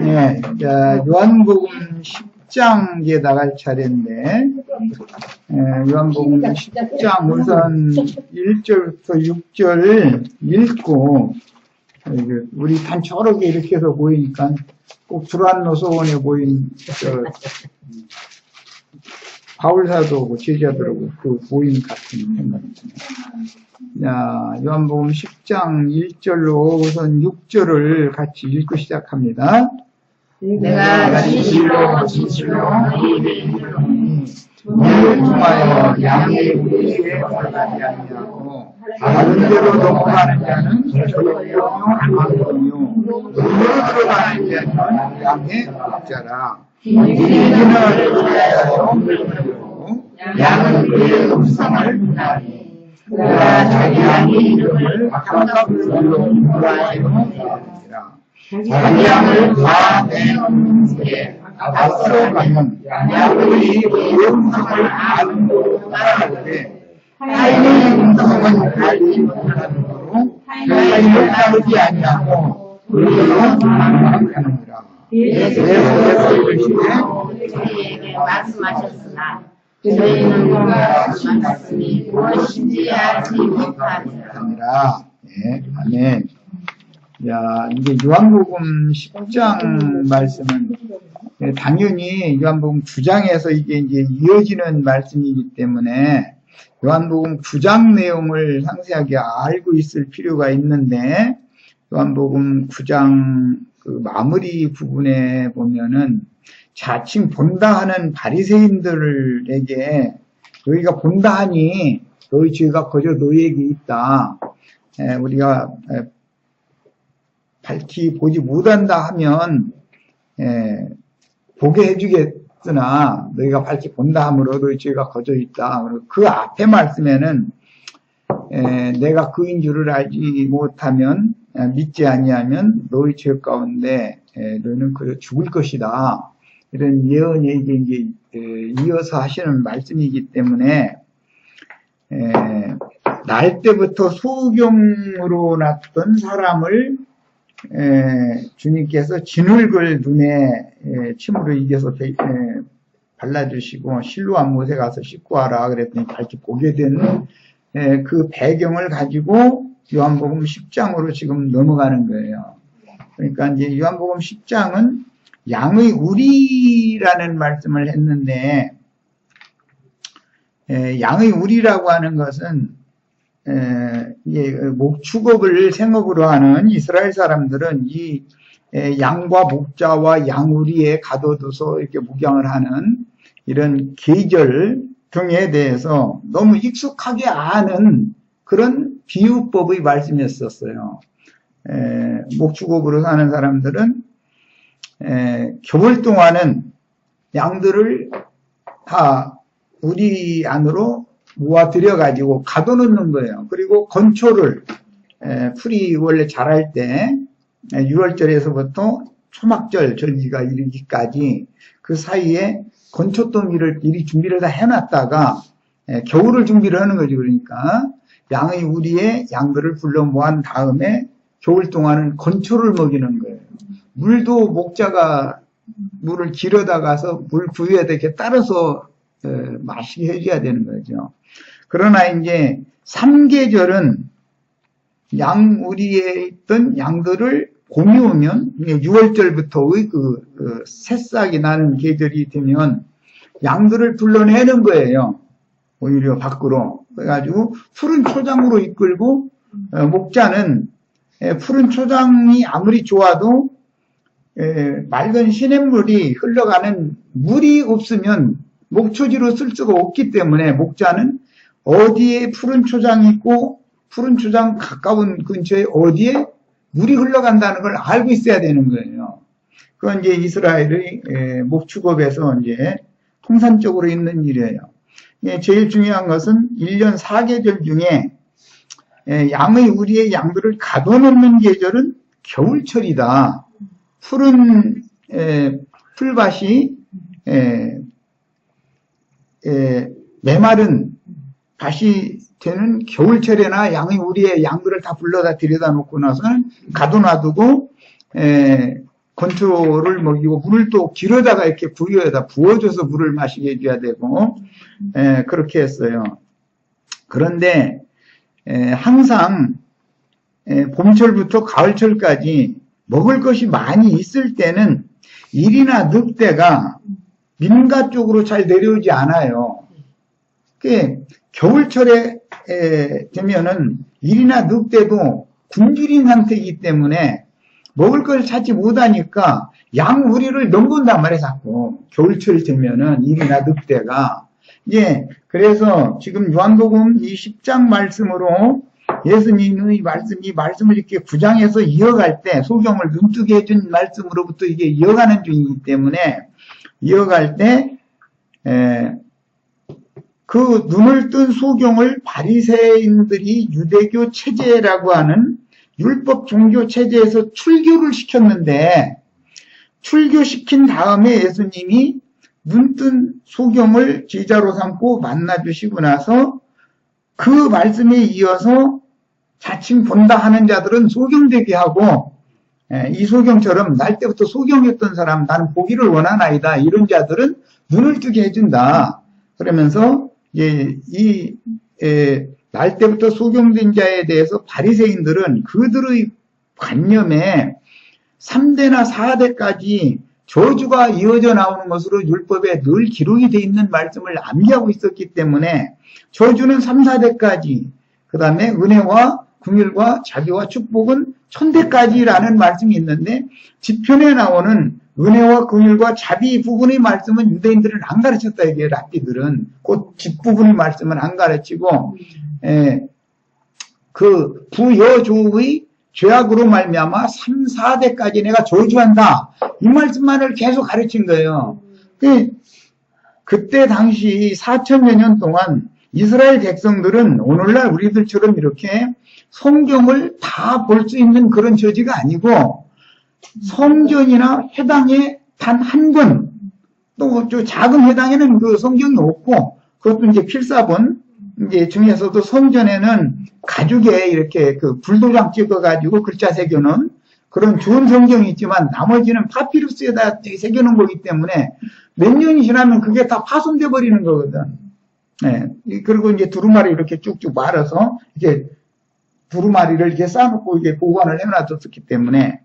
네, 자, 요한복음 10장 이제 나갈 차례인데, 요한복음 10장 우선 1절부터 6절 읽고, 우리 단초롭게 이렇게 해서 보이니까 꼭 두란노소원에 보인 바울사도고 제자들하고 그 모임 같은 생각입니다. 자, 요한복음 10장 1절로 우선 6절을 같이 읽고 시작합니다. 내가 진실로 너희에게 이르노니 너를 통하여 양의 우리에게 올라가지 아니하고 다른 데로 넘어가는 자는 저희로 안하거든요. 우리로 들어가는 자는 양의 목자라. 이기는 하여 물고 양은 그의 음성을 듣나니 그가 자기 양의 이름을 각각 불러 부르짖어 부르니라. 자기 양을 다 내놓는 후에 앞서 가면 양들이 그의 음성을 아는 것으로 따라오되 타인의 음성은 알지 못하는 것으로 타인을 따르지 아니하고 그들로 망하느니라. 예수께서 이르시되 저희에게 말씀하셨으나 저희는 그가 말씀이 무엇인지 알지 못하니라. 네, 아멘. 야, 이제 요한복음 10장 말씀은 당연히 요한복음 9장에서 이게 이제 이어지는 말씀이기 때문에 요한복음 9장 내용을 상세하게 알고 있을 필요가 있는데 요한복음 9장 그 마무리 부분에 보면은 자칭 본다 하는 바리새인들에게 너희가 본다 하니 너희 죄가 거저 너희에게 있다. 우리가 밝히 보지 못한다 하면 보게 해주겠으나 너희가 밝히 본다 함으로 너희 죄가 거저 있다. 그 앞에 말씀에는 내가 그인 줄을 알지 못하면 믿지 아니하면 너희 죄 가운데 너희는 그저 죽을 것이다. 이런 예언에게 이제 이어서 하시는 말씀이기 때문에 날 때부터 소경으로 났던 사람을 주님께서 진흙을 눈에 침으로 이겨서 발라주시고 실로암 못에 가서 씻고 와라 그랬더니 밝히 보게 되는 그 배경을 가지고 요한복음 10장으로 지금 넘어가는 거예요. 그러니까 이제 요한복음 10장은 양의 우리라는 말씀을 했는데 양의 우리라고 하는 것은 이게 목축업을 생업으로 하는 이스라엘 사람들은 이 양과 목자와 양우리에 가둬둬서 이렇게 목양을 하는 이런 계절 등에 대해서 너무 익숙하게 아는 그런 비유법의 말씀이었었어요. 목축업으로 사는 사람들은 겨울 동안은 양들을 다 우리 안으로 모아 들여가지고 가둬놓는 거예요. 그리고 건초를 풀이 원래 자랄 때 6월절에서부터 초막절 절기가 이르기까지 그 사이에 건초더미를 미리 준비를 다 해놨다가 겨울을 준비를 하는 거죠. 그러니까 양의 우리에 양들을 불러 모은 다음에 겨울 동안은 건초를 먹이는 거예요. 물도 목자가 물을 길어다 가서 물 부위에다 이렇게 따라서 마시게 해줘야 되는 거죠. 그러나 이제 3계절은 양 우리에 있던 양들을 봄이 오면 6월절부터의 그 새싹이 나는 계절이 되면 양들을 불러내는 거예요. 오히려 밖으로. 그래가지고 푸른 초장으로 이끌고 목자는 푸른 초장이 아무리 좋아도 맑은 시냇물이 흘러가는 물이 없으면 목초지로 쓸 수가 없기 때문에 목자는 어디에 푸른 초장이 있고 푸른 초장 가까운 근처에 어디에 물이 흘러간다는 걸 알고 있어야 되는 거예요. 그건 이제 이스라엘의 목축업에서 이제 통산적으로 있는 일이에요. 제일 중요한 것은 1년 4계절 중에 양의 우리의 양들을 가둬놓는 계절은 겨울철이다. 푸른 풀밭이 메마른 밭이 되는 겨울철에나 양의 우리의 양들을 다 불러다 들여다 놓고 나서는 가둬놔두고 건초를 먹이고 물을 또 길어다가 이렇게 부위에다 부어줘서 물을 마시게 해줘야 되고 그렇게 했어요. 그런데 항상 봄철부터 가을철까지 먹을 것이 많이 있을 때는 일이나 늑대가 민가 쪽으로 잘 내려오지 않아요. 겨울철에 되면은 일이나 늑대도 굶주린 상태이기 때문에 먹을 걸 찾지 못하니까 양우리를 넘본단 말이에요, 자꾸. 겨울철 되면은 일이나 늑대가. 그래서 지금 요한복음 이 10장 말씀으로 예수님의 말씀을 이렇게 9장에서 이어갈 때, 소경을 눈뜨게 해준 말씀으로부터 이게 이어가는 중이기 때문에, 이어갈 때, 그 눈을 뜬 소경을 바리새인들이 유대교 체제라고 하는 율법 종교 체제에서 출교를 시켰는데, 출교시킨 다음에 예수님이 눈뜬 소경을 제자로 삼고 만나주시고 나서 그 말씀에 이어서 자칭 본다 하는 자들은 소경되게 하고, 이 소경처럼 날 때부터 소경했던 사람, 나는 보기를 원하나이다, 이런 자들은 눈을 뜨게 해준다. 그러면서 날 때부터 소경된 자에 대해서 바리새인들은 그들의 관념에 3대나 4대까지 저주가 이어져 나오는 것으로 율법에 늘 기록이 되어 있는 말씀을 암기하고 있었기 때문에 저주는 3, 4대까지, 그 다음에 은혜와 긍휼과 자비와 축복은 1000대까지라는 말씀이 있는데, 지편에 나오는 은혜와 긍휼과 자비 부분의 말씀은 유대인들은 안 가르쳤다, 이게 랍비들은. 그 뒷부분의 말씀은 안 가르치고, 그 부여조의 죄악으로 말미암아 3, 4대까지 내가 저주한다, 이 말씀만을 계속 가르친 거예요. 그때 당시 4000여 년 동안 이스라엘 백성들은 오늘날 우리들처럼 이렇게 성경을 다 볼 수 있는 그런 처지가 아니고, 성전이나 회당에 단 한 권, 또 작은 회당에는 그 성경이 없고, 그것도 이제 필사본, 이제 중에서도 성전에는 가죽에 이렇게 그 불도장 찍어가지고 글자 새겨놓은 그런 좋은 성경이 있지만, 나머지는 파피루스에다 새겨놓은 거기 때문에 몇 년이 지나면 그게 다 파손돼 버리는 거거든. 그리고 이제 두루마리 이렇게 쭉쭉 말아서 이렇게 두루마리를 이렇게 쌓아놓고 이게 보관을 해놔뒀었기 때문에,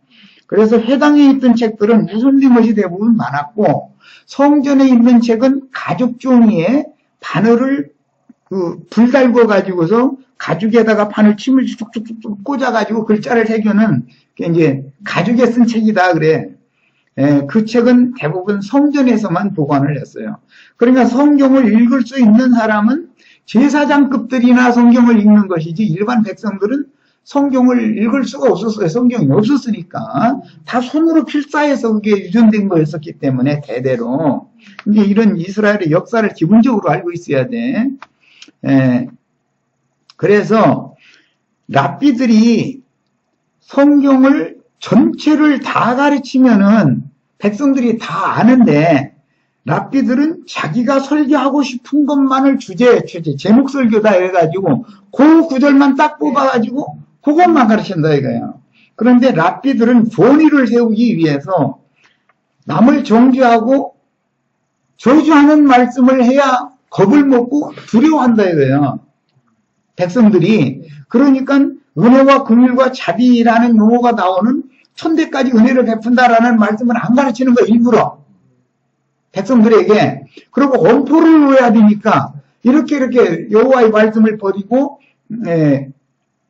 그래서 회당에 있던 책들은 무손된 것이 대부분 많았고, 성전에 있는 책은 가죽 종이에 바늘을 불 달궈 가지고서 가죽에다가 바늘 침을 쭉쭉쭉 꽂아 가지고 글자를 새겨는 게 이제 가죽에 쓴 책이다 그래. 그 책은 대부분 성전에서만 보관을 했어요. 그러니까 성경을 읽을 수 있는 사람은 제사장급들이나 성경을 읽는 것이지, 일반 백성들은 성경을 읽을 수가 없었어요. 성경이 없었으니까. 다 손으로 필사해서 그게 유전된 거였었기 때문에, 대대로. 이제 이런 이스라엘의 역사를 기본적으로 알고 있어야 돼. 그래서 랍비들이 성경을 전체를 다 가르치면은 백성들이 다 아는데, 랍비들은 자기가 설교하고 싶은 것만을 제목 설교다 해가지고 그 구절만 딱 뽑아가지고 그것만 가르친다 이거예요. 그런데 랍비들은 본의를 세우기 위해서 남을 정죄하고 저주하는 말씀을 해야 겁을 먹고 두려워한다 이거예요, 백성들이. 그러니까 은혜와 긍휼과 자비라는 용어가 나오는 1000대까지 은혜를 베푼다라는 말씀을 안 가르치는 거, 일부러 백성들에게. 그리고 엄포를 해야 되니까 이렇게 여호와의 말씀을 버리고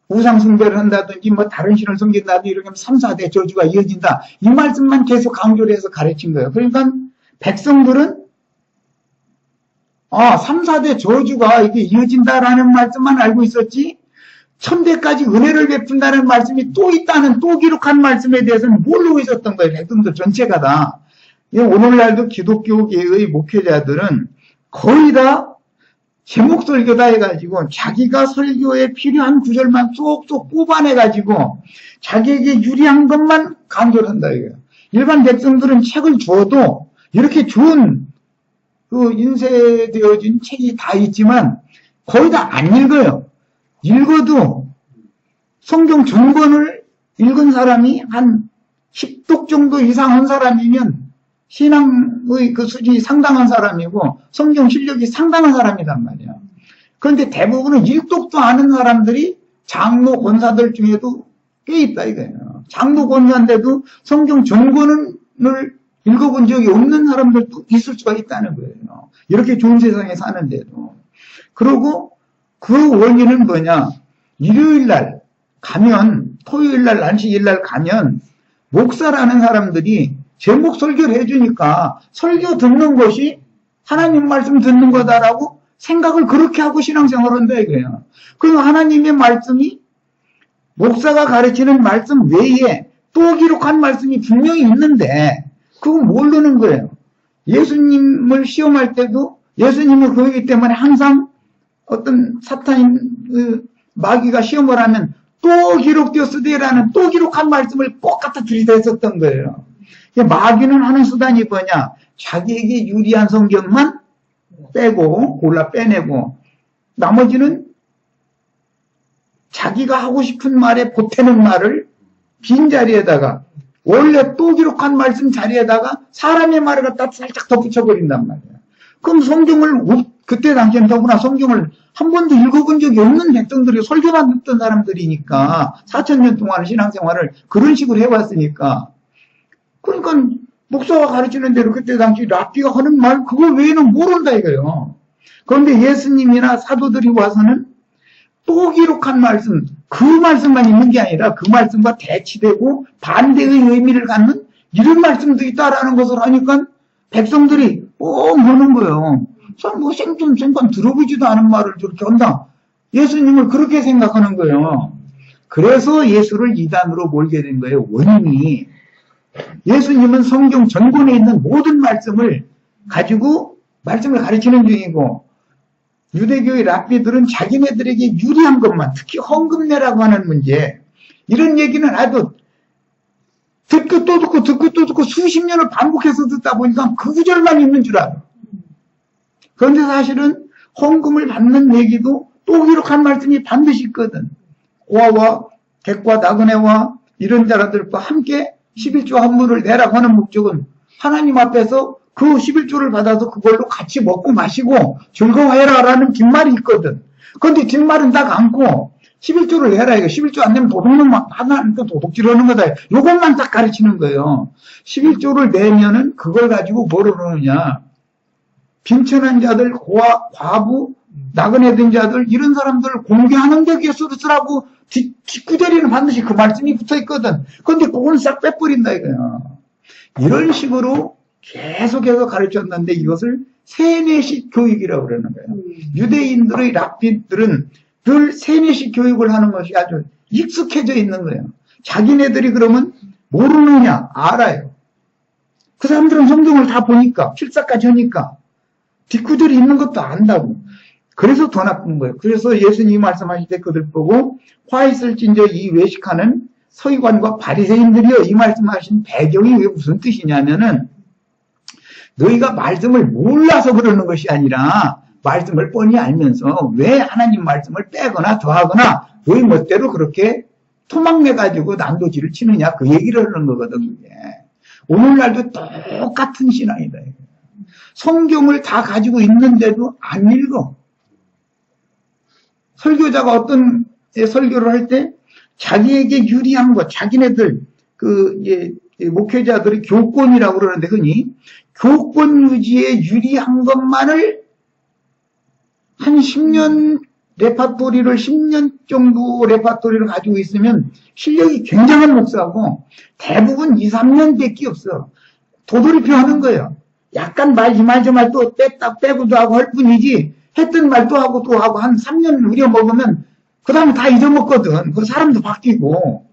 우상 숭배를 한다든지 뭐 다른 신을 섬긴다든지 이렇게 하면 3, 4대 저주가 이어진다, 이 말씀만 계속 강조를 해서 가르친 거예요. 그러니까 백성들은 3, 4대 저주가 이게 이어진다라는 말씀만 알고 있었지, 1000대까지 은혜를 베푼다는 말씀이 또 있다는, 또 기록한 말씀에 대해서는 모르고 있었던 거예요, 백성들 전체가 다. 오늘날도 기독교계의 목회자들은 거의 다 제목 설교다 해가지고 자기가 설교에 필요한 구절만 쏙쏙 뽑아내가지고 자기에게 유리한 것만 강조를 한다 이거예요. 일반 백성들은 책을 줘도 이렇게 좋은 그 인쇄되어진 책이 다 있지만 거의 다 안 읽어요. 읽어도 성경 전권을 읽은 사람이 한 10독 정도 이상한 사람이면 신앙의 그 수준이 상당한 사람이고 성경 실력이 상당한 사람이란 말이야. 그런데 대부분은 1독도 아는 사람들이 장로 권사들 중에도 꽤 있다 이거예요. 장로 권사인데도 성경 전권을 읽어본 적이 없는 사람들도 있을 수가 있다는 거예요. 이렇게 좋은 세상에 사는데도. 그리고 그 원인은 뭐냐? 일요일 날 가면, 토요일 날, 안식일 날 가면 목사라는 사람들이 제목 설교를 해주니까 설교 듣는 것이 하나님 말씀 듣는 거다라고 생각을 그렇게 하고 신앙생활을 한다 이거예요. 그럼 하나님의 말씀이 목사가 가르치는 말씀 외에 또 기록한 말씀이 분명히 있는데 그건 모르는 거예요. 예수님을 시험할 때도 예수님을 그러기 때문에 항상 어떤 사탄인 마귀가 시험을 하면 또 기록되었으되라는 또 기록한 말씀을 꼭 갖다 들이댔었던 거예요. 마귀는 하는 수단이 뭐냐? 자기에게 유리한 성경만 빼고 골라 빼내고 나머지는 자기가 하고 싶은 말에 보태는 말을 빈자리에다가 원래 또 기록한 말씀 자리에다가 사람의 말을 갖다 살짝 덧붙여버린단 말이에요. 그럼 성경을 그때 당시엔 더구나 성경을 한 번도 읽어본 적이 없는 백성들이 설교만 듣던 사람들이니까 4000년 동안 신앙생활을 그런 식으로 해왔으니까 그러니까 목사가 가르치는 대로 그때 당시 랍비가 하는 말 그거 외에는 모른다 이거예요. 그런데 예수님이나 사도들이 와서는 또 기록한 말씀 그 말씀만 있는 게 아니라 그 말씀과 대치되고 반대의 의미를 갖는 이런 말씀도 있다라는 것을 하니까 백성들이 보는 거예요. 뭐 생판 들어보지도 않은 말을 저렇게 한다. 예수님을 그렇게 생각하는 거예요. 그래서 예수를 이단으로 몰게 된 거예요. 원인이. 예수님은 성경 전권에 있는 모든 말씀을 가지고 말씀을 가르치는 중이고 유대교의 랍비들은 자기네들에게 유리한 것만 특히 헌금내라고 하는 문제 이런 얘기는 아주 듣고 또 듣고 듣고 또 듣고 수십 년을 반복해서 듣다 보니까 그 구절만 있는 줄 알아. 그런데 사실은 헌금을 받는 얘기도 또 기록한 말씀이 반드시 있거든. 고아와 객과 나그네와 이런 자들과 함께 11조 한물을 내라고 하는 목적은 하나님 앞에서 그 11조를 받아서 그걸로 같이 먹고 마시고 즐거워해라라는 뒷말이 있거든. 그런데 뒷말은 딱 않고 11조를 내라 이거 11조 안 내면 하나님께 도둑질하는 거다. 이것만 딱 가르치는 거예요. 11조를 내면은 그걸 가지고 뭐를 그러느냐. 빈천한 자들, 과부, 나그네 된 자들 이런 사람들을 공개하는 데 위해서 쓰라고 뒷구절에는 반드시 그 말씀이 붙어 있거든. 그런데 그건 싹 빼버린다 이거야. 이런 식으로 계속해서 가르쳤는데 이것을 세뇌식 교육이라고 그러는 거예요. 유대인들의 랍비들은 늘 세뇌식 교육을 하는 것이 아주 익숙해져 있는 거예요. 자기네들이 그러면 모르느냐? 알아요. 그 사람들은 성경을 다 보니까 필사까지 하니까 뒷구절이 있는 것도 안다고. 그래서 더 나쁜 거예요. 그래서 예수님이 말씀하실 때 그들 보고 화 있을진저 이 외식하는 서기관과 바리새인들이여 이 말씀하신 배경이 왜 무슨 뜻이냐면은 너희가 말씀을 몰라서 그러는 것이 아니라 말씀을 뻔히 알면서 왜 하나님 말씀을 빼거나 더하거나 너희 멋대로 그렇게 토막내가지고 난도질을 치느냐 그 얘기를 하는 거거든. 오늘날도 똑같은 신앙이다. 성경을 다 가지고 있는데도 안 읽어. 설교자가 어떤 설교를 할 때 자기에게 유리한 것, 자기네들 목회자들이 교권이라고 그러는데 흔히 교권 유지에 유리한 것만을 한 10년 레파토리를 10년 정도 레파토리를 가지고 있으면 실력이 굉장한 목사고 대부분 2, 3년밖에 없어. 도돌이표 하는 거예요. 약간 이 말 저 말 또 빼고도 하고 할 뿐이지 했던 말도 하고 또 하고 한 3년 우려먹으면 그 다음에 다 잊어먹거든. 그 사람도 바뀌고.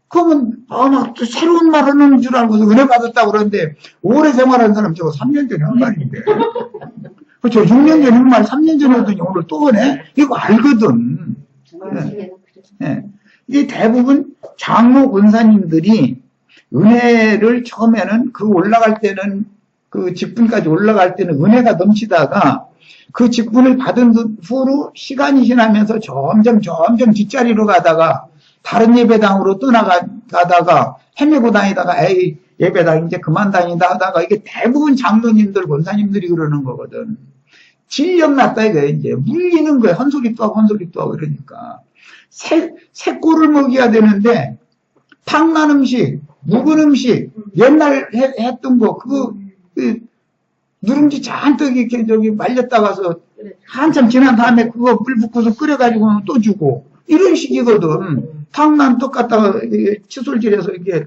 그러면 막 또 새로운 말 하는 줄 알고서 은혜 받았다고 그러는데 오래 생활한 사람 저거 3년 전에 한 말인데. 그렇죠. 6년 전에 한 말 3년 전에 하더니 오늘 또 하네. 이거 알거든. 네. 이 대부분 장로 권사님들이 은혜를 처음에는 그 올라갈 때는 그 직분까지 올라갈 때는 은혜가 넘치다가 그 직분을 받은 후로 시간이 지나면서 점점 뒷자리로 가다가 다른 예배당으로 떠나가다가 헤매고 다니다가 에이 예배당 이제 그만 다닌다 하다가 이게 대부분 장로님들 권사님들이 그러는 거거든. 질력 났다 이거야. 이제 물리는 거야. 헛소리도 하고 이러니까 새 꼴을 먹여야 되는데 탕난 음식, 묵은 음식, 옛날 했던 거 그거 누룽지 잔뜩 이렇게 저기 말렸다가서 한참 지난 다음에 그거 물 붓고서 끓여가지고 또 주고 이런 식이거든. 탕난 똑같다가 칫솔질해서 이렇게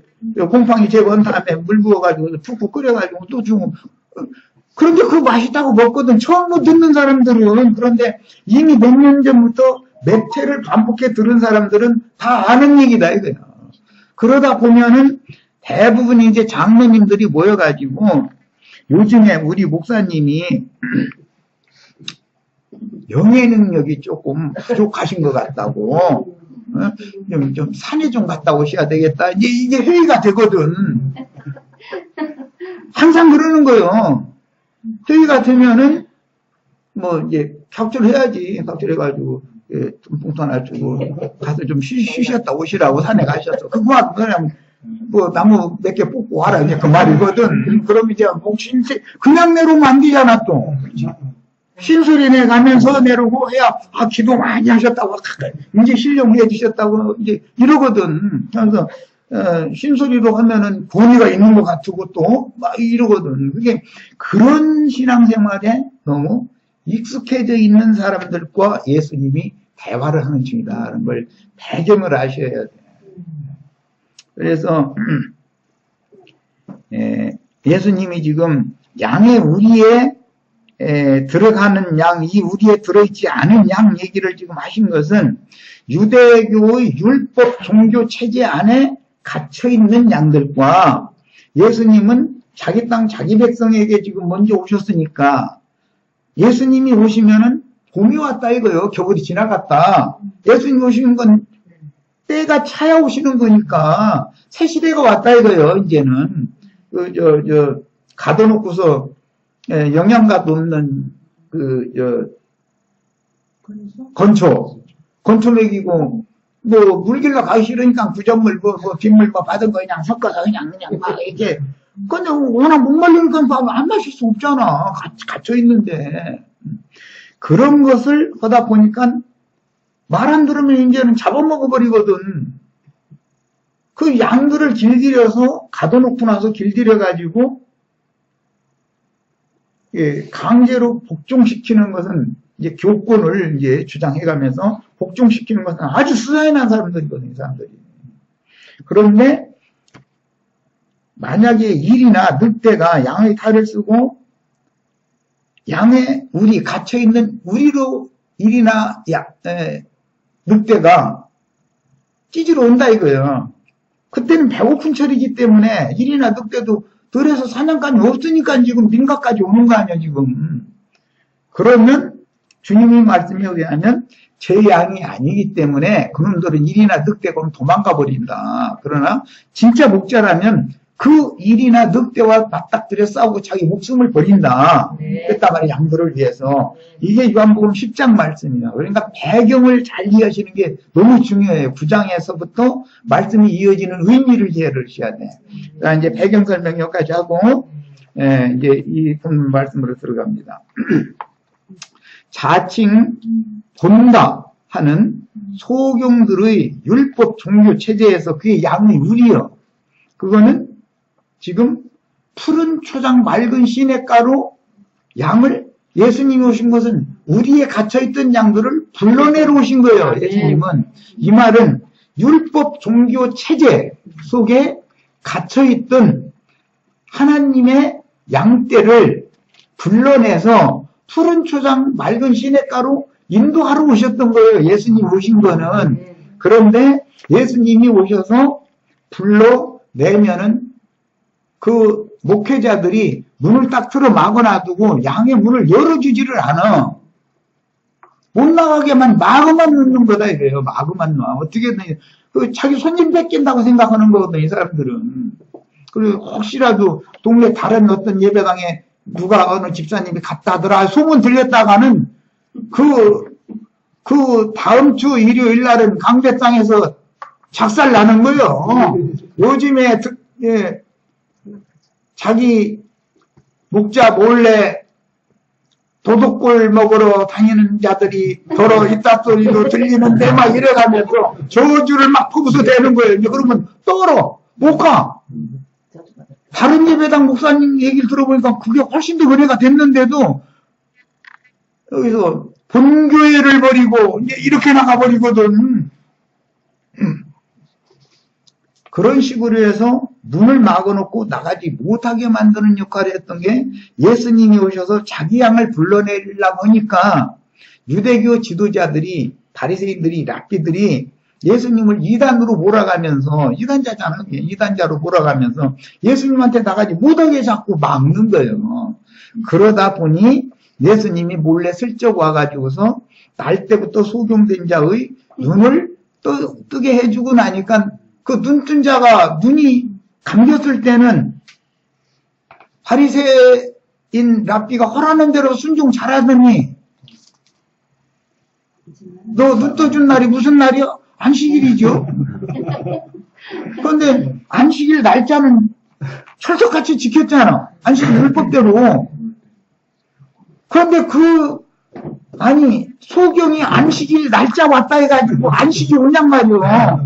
곰팡이 제거한 다음에 물 부어가지고 푹푹 끓여가지고 또 주고. 그런데 그거 맛있다고 먹거든. 처음 못 듣는 사람들은. 그런데 이미 몇 년 전부터 몇 회를 반복해 들은 사람들은 다 아는 얘기다 이거야. 그러다 보면은 대부분 이제 장로님들이 모여가지고 요즘에 우리 목사님이 영의 능력이 조금 부족하신 것 같다고. 좀 산에 좀 갔다 오셔야 되겠다. 이게 회의가 되거든. 항상 그러는 거예요. 회의가 되면은 뭐 이제 격출해야지. 격출해가지고 뚱뚱 하나 주고 가서 좀 쉬셨다 오시라고 산에 가셨어. 그만 그냥 뭐 나무 몇 개 뽑고 와라 이제 그 말이거든. 그럼 이제 목 그냥 내려오면 안 되잖아 또. 신소리 내가면서 내려오고 해야 기도 많이 하셨다고 이제 신령해 주셨다고 이제 이러거든. 그래서 신소리로 하면은 권위가 있는 것 같고 또 막 이러거든. 그게 그런 신앙생활에 너무 익숙해져 있는 사람들과 예수님이 대화를 하는 중이다라는 걸 배경을 아셔야 돼. 그래서 예수님이 지금 양의 우리에 들어가는 양, 이 우리에 들어있지 않은 양 얘기를 지금 하신 것은 유대교의 율법 종교 체제 안에 갇혀있는 양들과 예수님은 자기 땅 자기 백성에게 지금 먼저 오셨으니까 예수님이 오시면은 봄이 왔다 이거요. 겨울이 지나갔다. 예수님이 오시는 건 때가 차야 오시는 거니까 새 시대가 왔다 이거요. 이제는 가둬놓고서 영양가도 없는 건초 먹이고 뭐 물길로 가기 싫으니까 부전물 빗물 받은 거 그냥 섞어서 그냥 막 이렇게 근데 워낙 못 말리니까 안 마실 수 없잖아. 갇혀 있는데 그런 것을 하다 보니까 말 안 들으면 이제는 잡아먹어 버리거든. 그 양들을 길들여서 가둬놓고 나서 길들여 가지고 강제로 복종시키는 것은 이제 교권을 이제 주장해가면서 복종시키는 것은 아주 수사해난 사람들이거든요, 이 사람들이. 그런데 만약에 일이나 늑대가 양의 탈을 쓰고 양의 우리 갇혀있는 우리로 일이나 늑대가 찢으러 온다 이거예요. 그때는 배고픈 철이기 때문에 일이나 늑대도 들에서 사냥감이 없으니까 지금 민가까지 오는 거 아니야 지금. 그러면 주님의 말씀에 의하면 제 양이 아니기 때문에 그놈들은 일이나 늑대가 도망가 버린다. 그러나 진짜 목자라면 그 일이나 늑대와 맞닥뜨려 싸우고 자기 목숨을 버린다. 그랬단 말이야, 양들을 위해서. 이게 요한복음 10장 말씀이야. 그러니까 배경을 잘 이해하시는 게 너무 중요해요. 9장에서부터 말씀이 이어지는 의미를 이해를 하셔야 돼. 그러니까 이제 배경 설명 여기까지 하고, 이제 이 본 말씀으로 들어갑니다. 자칭 본다 하는 소경들의 율법 종교 체제에서 그게 양의 우리요. 그거는 지금 푸른 초장 맑은 시냇가로 양을 예수님이 오신 것은 우리에 갇혀있던 양들을 불러내러 오신 거예요. 예수님은. 이 말은 율법 종교 체제 속에 갇혀있던 하나님의 양떼를 불러내서 푸른 초장 맑은 시냇가로 인도하러 오셨던 거예요. 예수님 오신 거는. 그런데 예수님이 오셔서 불러내면은 그 목회자들이 문을 딱 틀어 막아 놔두고 양의 문을 열어주지를 않아. 못 나가게만 막아만 놓는 거다 이래요. 막아만 놔. 어떻게든 자기 손님 뺏긴다고 생각하는 거거든 이 사람들은. 그리고 혹시라도 동네 다른 어떤 예배당에 누가 어느 집사님이 갔다 하더라 소문 들렸다가는 그 다음 주 일요일 날은 강배당에서 작살 나는 거요. 요즘에 예, 자기 목자 몰래 도둑골 먹으러 다니는 자들이 더러 있다 소리도 들리는데 막 이래가면서 저주를 막 퍼부서 대는 거예요. 이제 그러면 떨어 못 가. 다른 예배당 목사님 얘기를 들어보니까 그게 훨씬 더 은혜가 됐는데도 여기서 본교회를 버리고 이제 이렇게 나가버리거든. 그런 식으로 해서 문을 막아놓고 나가지 못하게 만드는 역할을 했던 게 예수님이 오셔서 자기 양을 불러내려고 하니까 유대교 지도자들이 바리새인들이 랍비들이 예수님을 이단으로 몰아가면서 이단자잖아요. 이단자로 몰아가면서 예수님한테 나가지 못하게 자꾸 막는 거예요. 그러다 보니 예수님이 몰래 슬쩍 와가지고서 날 때부터 소경된 자의 눈을 뜨게 해주고 나니까 그 눈뜬 자가 눈이 감겼을 때는 바리새인 랍비가 허라는 대로 순종 잘하더니 너 눈 떠준 날이 무슨 날이야? 안식일이죠. 그런데 안식일 날짜는 철석같이 지켰잖아. 안식일 율법대로. 그런데 아니 소경이 안식일 날짜 왔다 해가지고 안식이 오냔 말이야.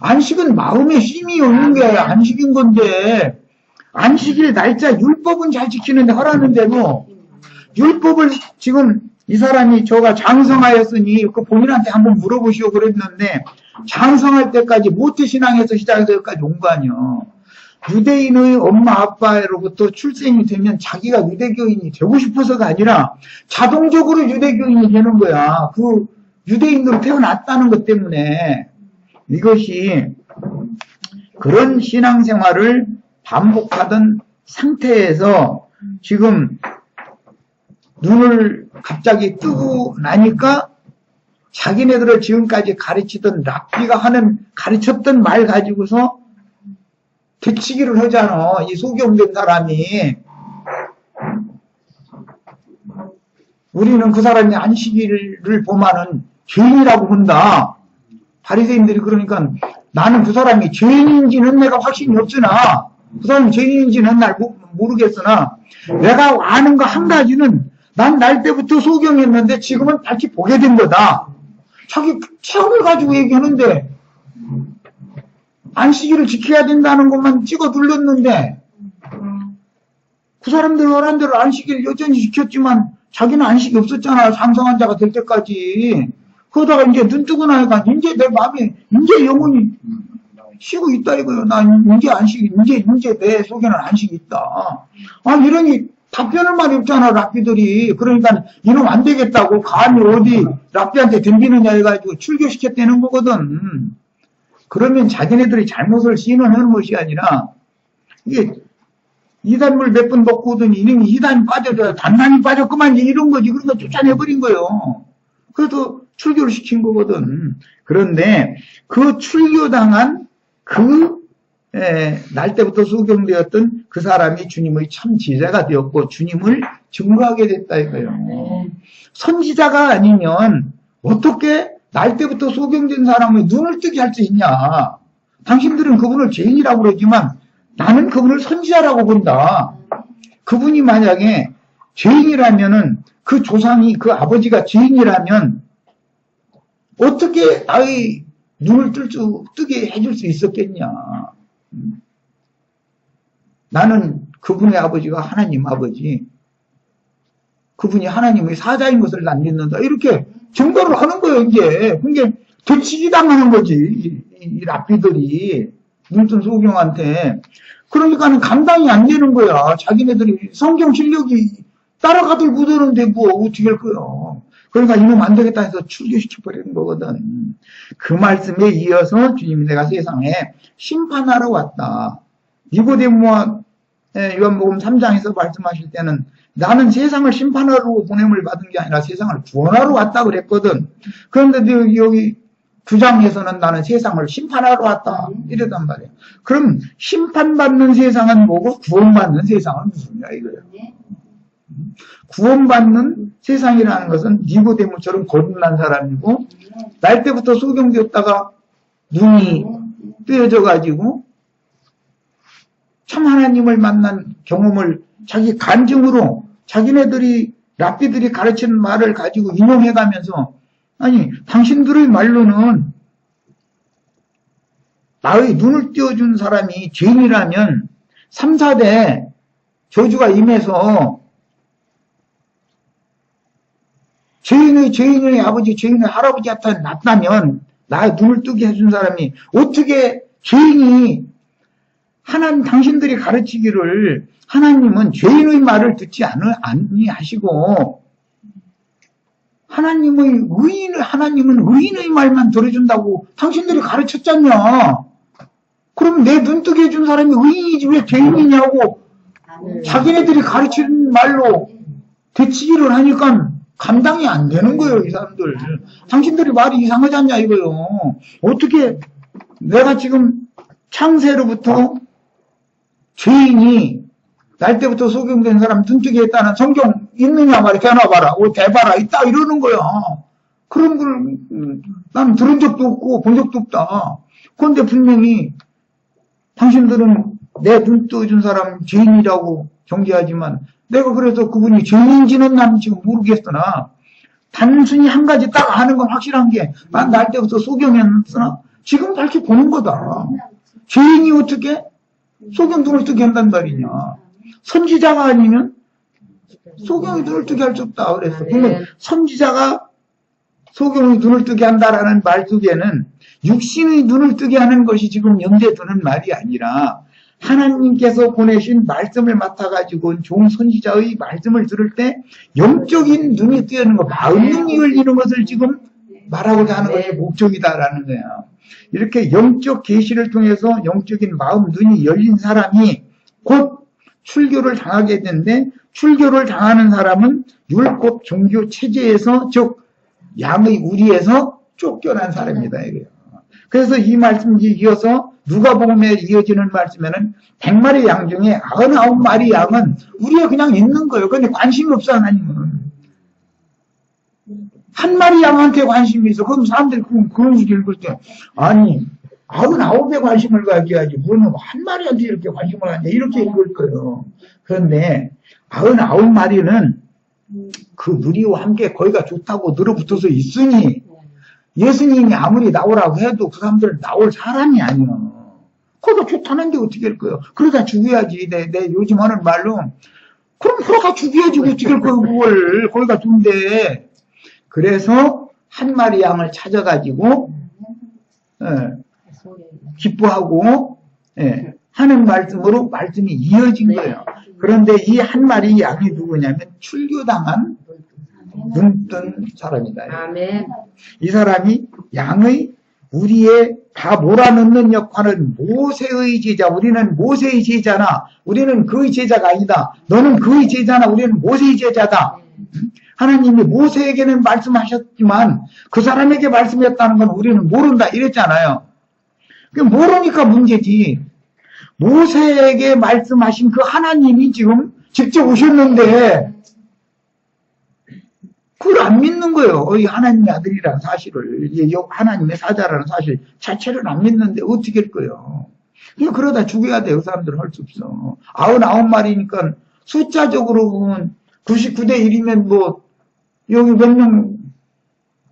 안식은 마음의 쉼이 오는 게 안식인 건데 안식일 날짜 율법은 잘 지키는데 하라는 대로 율법을 지금 이 사람이 저가 장성하였으니 그 본인한테 한번 물어보시오 그랬는데 장성할 때까지 모태신앙에서 시작해서 여기까지 온 거 아니야. 유대인의 엄마 아빠로부터 출생이 되면 자기가 유대교인이 되고 싶어서가 아니라 자동적으로 유대교인이 되는 거야. 그 유대인으로 태어났다는 것 때문에 이것이 그런 신앙생활을 반복하던 상태에서 지금 눈을 갑자기 뜨고 나니까 자기네들을 지금까지 가르치던 랍비가 가르쳤던 말 가지고서 되치기를 하잖아. 이 소경된 사람이. 우리는 그 사람이 안식일을 보면은 죄인이라고 본다. 바리새인들이 그러니까 나는 그 사람이 죄인인지는 내가 확신이 없으나 그 사람이 죄인인지는 날 모르겠으나 내가 아는 거 한 가지는 난 날 때부터 소경했는데 지금은 밝히 보게 된 거다. 자기 체험을 가지고 얘기하는데 안식일을 지켜야 된다는 것만 찍어 눌렀는데 그 사람들 말한 대로 안식일 여전히 지켰지만 자기는 안식이 없었잖아. 장성한 자가 될 때까지. 그러다가 이제 눈 뜨고 나니까 이제 내 마음이 이제 영혼이 쉬고 있다 이거요. 난 이제 이제 내 속에는 안식이 있다. 아 이러니 답변을 많이 없잖아 랍비들이. 그러니까 이놈 안 되겠다고 감히 어디 랍비한테 덤비느냐 해가지고 출교시켰다는 거거든. 그러면 자기네들이 잘못을 시인하는 것이 아니라 이게 이단물 몇 번 먹고 오더니 이놈이 이단이 빠져서 단단히 빠졌구만 이런 거지. 그러니까 쫓아내버린 거예요. 그래도 출교를 시킨 거거든. 그런데 그 출교당한 날 때부터 소경되었던 그 사람이 주님의 참 제자가 되었고 주님을 증거하게 됐다 이거예요. 선지자가 아니면 어떻게 날 때부터 소경된 사람의 눈을 뜨게 할 수 있냐. 당신들은 그분을 죄인이라고 그러지만 나는 그분을 선지자라고 본다. 그분이 만약에 죄인이라면은 그 조상이 그 아버지가 죄인이라면 어떻게 나의 눈을 뜨게 해줄 수 있었겠냐. 나는 그분의 아버지가 하나님 아버지, 그분이 하나님의 사자인 것을 난 믿는다. 이렇게 증거를 하는 거예요, 이제. 그게 되치기 당하는 거지, 이 랍비들이. 눈뜬 소경한테. 그러니까는 감당이 안 되는 거야. 자기네들이 성경 실력이 따라가들 못하는데 뭐 어떻게 할 거야. 그러니까 이놈 안 되겠다 해서 출교시켜버리는 거거든. 그 말씀에 이어서 주님이 내가 세상에 심판하러 왔다. 니고데모와 요한복음 3장에서 말씀하실 때는 나는 세상을 심판하러 보냄을 받은 게 아니라 세상을 구원하러 왔다 그랬거든. 그런데 여기 9장에서는 나는 세상을 심판하러 왔다 이랬단 말이야. 그럼 심판받는 세상은 뭐고 구원받는 세상은 무슨이야 이거예요. 구원받는 세상이라는 것은 니고데모처럼 거듭난 사람이고 날 때부터 소경되었다가 눈이 뜨여져 가지고 참 하나님을 만난 경험을 자기 간증으로 자기네들이 랍비들이 가르치는 말을 가지고 인용해 가면서 아니 당신들의 말로는 나의 눈을 띄워준 사람이 죄인이라면 3, 4대 저주가 임해서 죄인의 아버지, 죄인의 할아버지한테 났다면 나의 눈을 뜨게 해준 사람이 어떻게 죄인이 하나님 당신들이 가르치기를 하나님은 죄인의 말을 듣지 아니하시고 하나님은 의인의 말만 들어준다고 당신들이 가르쳤잖냐. 그럼 내 눈 뜨게 해준 사람이 의인이지 왜 죄인이냐고 자기네들이 가르치는 말로 되치기를 하니까 감당이 안 되는 거예요, 이 사람들. 당신들이 말이 이상하지 않냐, 이거요. 어떻게 내가 지금 창세로부터 죄인이 날 때부터 소경된 사람 눈뜨게 했다는 성경 있느냐 말이야. 대놔봐라. 대봐라. 있다. 이러는 거야. 그런 걸 나는 들은 적도 없고 본 적도 없다. 그런데 분명히 당신들은 내 눈 떠준 사람 죄인이라고 정죄하지만 내가 그래서 그분이 죄인인지는 난 지금 모르겠으나 단순히 한 가지 딱 아는 건 확실한 게 난 날 때부터 소경이었으나 지금 밝히 보는 거다. 죄인이 어떻게 소경 눈을 뜨게 한단 말이냐. 선지자가 아니면 소경이 눈을 뜨게 할 수 없다 그랬어. 그러면 선지자가 소경이 눈을 뜨게 한다라는 말 속에는 육신의 눈을 뜨게 하는 것이 지금 염두에 두는 말이 아니라 하나님께서 보내신 말씀을 맡아가지고 좋은 선지자의 말씀을 들을 때 영적인 눈이 뜨이는 거, 마음 눈이 열리는 것을 지금 말하고자 하는 것이 목적이다라는 거야. 이렇게 영적 계시를 통해서 영적인 마음 눈이 열린 사람이 곧 출교를 당하게 되는데 출교를 당하는 사람은 율법 종교 체제에서 즉 양의 우리에서 쫓겨난 사람이다 이거예요. 그래서 이 말씀이 이어서 누가복음에 이어지는 말씀에는 100마리 양 중에 99마리 양은 우리에 그냥 있는 거예요. 근데 관심이 없어 하나님은. 한 마리 양한테 관심이 있어. 그럼 사람들이 그런 일 읽을 때 아니 99에 관심을 가져야지 뭐는 한 마리한테 이렇게 관심을 갖냐 이렇게 읽을 거예요. 그런데 99마리는 그 누리와 함께 거기가 좋다고 늘어붙어서 있으니 예수님이 아무리 나오라고 해도 그 사람들은 나올 사람이 아니야. 거기가 좋다는데 어떻게 할 거예요. 그러다 죽여야지. 내 요즘 하는 말로 그럼 그러다 죽여야지 어떻게 할 거예요. 그걸 거기가 좋은데. 그래서 한 마리 양을 찾아가지고 기뻐하고 하는 말씀으로 말씀이 이어진 거예요. 그런데 이 한 마리 양이 누구냐면 출교당한 눈뜬 사람이다. 아멘. 이 사람이 양의 우리의 다 몰아넣는 역할은 모세의 제자. 우리는 모세의 제자나 우리는 그의 제자가 아니다. 너는 그의 제자나 우리는 모세의 제자다. 하나님이 모세에게는 말씀하셨지만 그 사람에게 말씀했다는 건 우리는 모른다 이랬잖아요. 모르니까 문제지. 모세에게 말씀하신 그 하나님이 지금 직접 오셨는데 그걸 안 믿는 거예요. 이 하나님의 아들이라는 사실을, 하나님의 사자라는 사실 자체를 안 믿는데 어떻게 할 거예요. 그러다 죽여야 돼요. 그 사람들은 할 수 없어. 99마리니까 숫자적으로 보면 99대 1이면 뭐 여기 몇 명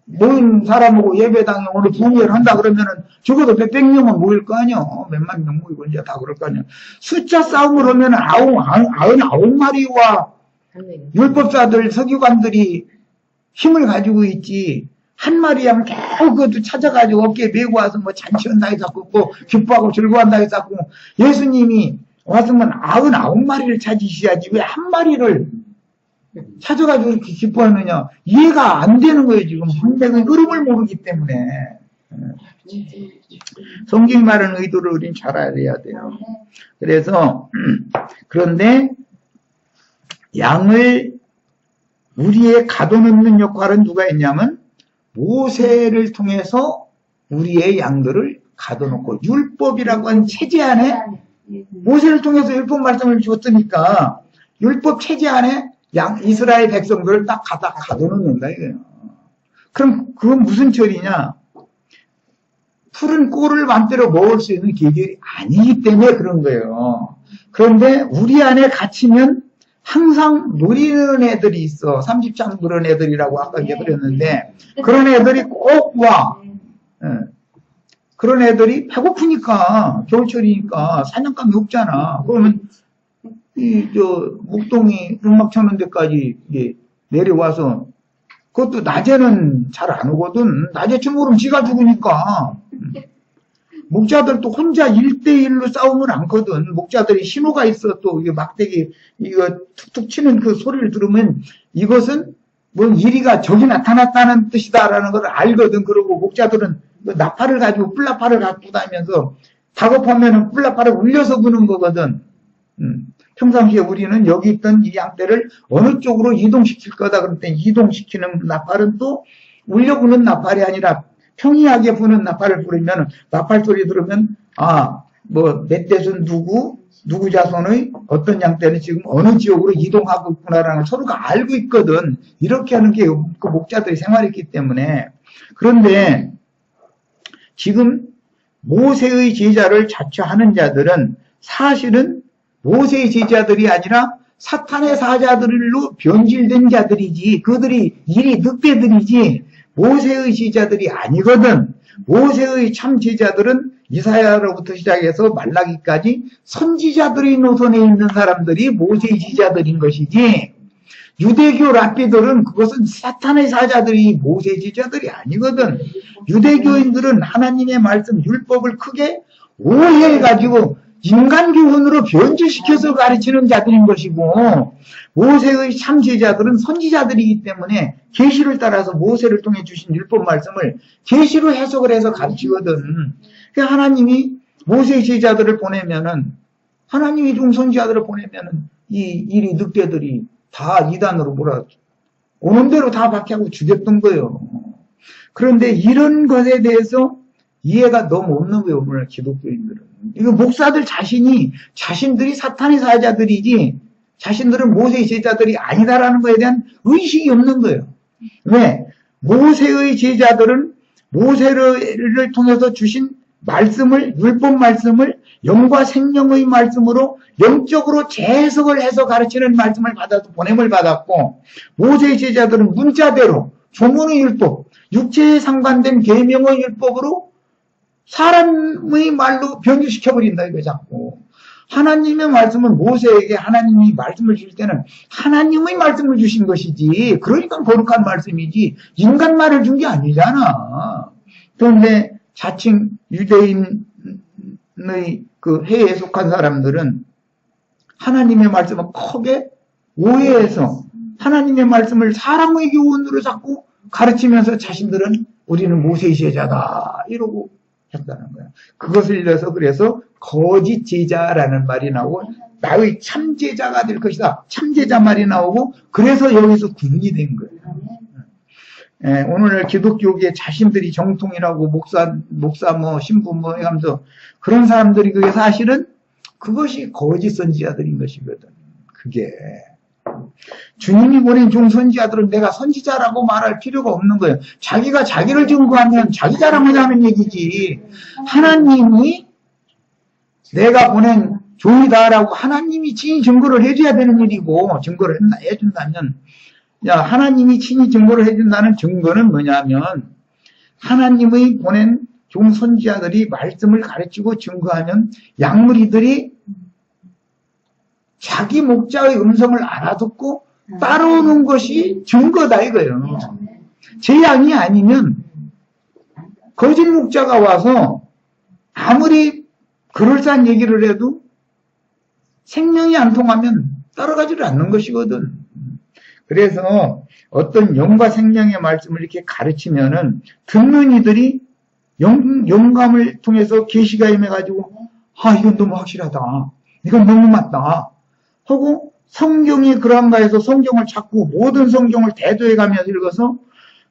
모인 사람하고 예배당에 오늘 부흥회를 한다 그러면은 적어도 몇백 명은 모일 거 아니야. 몇만 명 모이고 이제 다 그럴 거 아니야. 숫자 싸움을 하면 99마리와 율법사들, 서기관들이 힘을 가지고 있지. 한 마리 양 겨우 그것도 찾아가지고 어깨에 메고 와서 뭐 잔치한다 해서 고 기뻐하고 즐거워한다 해서 예수님이 왔으면 99마리를 찾으셔야지 왜 한 마리를 찾아가지고 이렇게 기뻐하느냐. 이해가 안 되는 거예요, 지금. 성경의 흐름을 모르기 때문에. 성경이 말하는 의도를 우린 잘 알아야 돼요. 그래서, 그런데, 양을 우리의 가둬놓는 역할은 누가 했냐면, 모세를 통해서 우리의 양들을 가둬놓고, 율법이라고 하는 체제 안에, 모세를 통해서 율법 말씀을 줬으니까, 율법 체제 안에 이스라엘 백성들을 딱 가둬놓는다 이거예요. 그럼 그건 무슨 철이냐? 푸른 꼴을 맘대로 먹을 수 있는 계절이 아니기 때문에 그런 거예요. 그런데 우리 안에 갇히면 항상 노리는 애들이 있어. 30장 그런 애들이라고 아까 얘기했는데 그런 애들이 꼭 와. 그런 애들이 배고프니까 겨울철이니까 사냥감이 없잖아. 그러면 목동이 음악 쳐는 데까지 내려와서 그것도 낮에는 잘 안 오거든. 낮에쯤 오면 지가 죽으니까. 목자들도 혼자 1대1로 싸우면 않거든. 목자들이 신호가 있어. 또 이게 막대기 이거 툭툭 치는 그 소리를 들으면 이것은 뭐 이리가 적이 나타났다는 뜻이다라는 걸 알거든. 그러고 목자들은 나팔을 가지고 뿔나팔을 갖고 다니면서 다급하면은 뿔나팔을 울려서 부는 거거든. 평상시에 우리는 여기 있던 이 양떼를 어느 쪽으로 이동시킬 거다 그럴 때 이동시키는 나팔은 또 울려 부는 나팔이 아니라 평이하게 부는 나팔을 부르면 나팔 소리 들으면 뭐 멧돼지는 누구 자손의 어떤 양떼는 지금 어느 지역으로 이동하고 있구나라는 걸 서로가 알고 있거든. 이렇게 하는 게 그 목자들의 생활이기 때문에. 그런데 지금 모세의 제자를 자처하는 자들은 사실은 모세의 제자들이 아니라 사탄의 사자들로 변질된 자들이지 그들이 일이 늑대들이지 모세의 제자들이 아니거든. 모세의 참 제자들은 이사야로부터 시작해서 말라기까지 선지자들의 노선에 있는 사람들이 모세의 제자들인 것이지 유대교 랍비들은 그것은 사탄의 사자들이 모세의 제자들이 아니거든. 유대교인들은 하나님의 말씀 율법을 크게 오해해가지고 인간 교훈으로 변질시켜서 가르치는 자들인 것이고 모세의 참 제자들은 선지자들이기 때문에 계시를 따라서 모세를 통해 주신 율법 말씀을 계시로 해석을 해서 가르치거든. 그러니까 하나님이 모세의 제자들을 보내면은 하나님이 중 선지자들을 보내면은 이 늑대들이 다 이단으로 몰아 오는 대로 다 박해하고 죽였던 거예요. 그런데 이런 것에 대해서 이해가 너무 없는 거예요, 오늘 기독교인들은. 이거 목사들 자신들이 사탄의 사자들이지, 자신들은 모세의 제자들이 아니다라는 거에 대한 의식이 없는 거예요. 왜? 모세의 제자들은 모세를 통해서 주신 말씀을, 율법 말씀을 영과 생명의 말씀으로 영적으로 재해석을 해서 가르치는 말씀을 받아서 보냄을 받았고, 모세의 제자들은 문자대로 조문의 율법, 육체에 상관된 계명의 율법으로 사람의 말로 변질시켜버린다 이거 자꾸. 하나님의 말씀은 모세에게 하나님이 말씀을 주실 때는 하나님의 말씀을 주신 것이지 그러니까 거룩한 말씀이지 인간 말을 준 게 아니잖아. 그런데 자칭 유대인의 그 해에 속한 사람들은 하나님의 말씀을 크게 오해해서 하나님의 말씀을 사람의 교훈으로 자꾸 가르치면서 자신들은 우리는 모세의 제자다 이러고 했다는 거야. 그것을 일러서 그래서 거짓 제자라는 말이 나오고 나의 참 제자가 될 것이다. 참 제자 말이 나오고 그래서 여기서 구분이 된 거예요. 오늘 기독교계에 자신들이 정통이라고 목사 뭐 신부 뭐 하면서 그런 사람들이 그게 사실은 그것이 거짓 선지자들인 것이거든. 그게 주님이 보낸 종 선지자들은 내가 선지자라고 말할 필요가 없는 거예요. 자기가 자기를 증거하면 자기 자랑하자는 얘기지. 하나님이 내가 보낸 종이다라고 하나님이 친히 증거를 해줘야 되는 일이고 증거를 해준다면 하나님이 친히 증거를 해준다는 증거는 뭐냐면 하나님의 보낸 종 선지자들이 말씀을 가르치고 증거하면 양무리들이 자기 목자의 음성을 알아듣고 따라오는 것이 증거다 이거예요. 재앙이 아니면 거짓 목자가 와서 아무리 그럴싸한 얘기를 해도 생명이 안 통하면 따라가지를 않는 것이거든. 그래서 어떤 영과 생명의 말씀을 이렇게 가르치면은 듣는 이들이 영감을 통해서 계시가 임해가지고 이건 너무 확실하다. 이건 너무 맞다. 하고 성경이 그런가 해서 성경을 찾고 모든 성경을 대도해가며 읽어서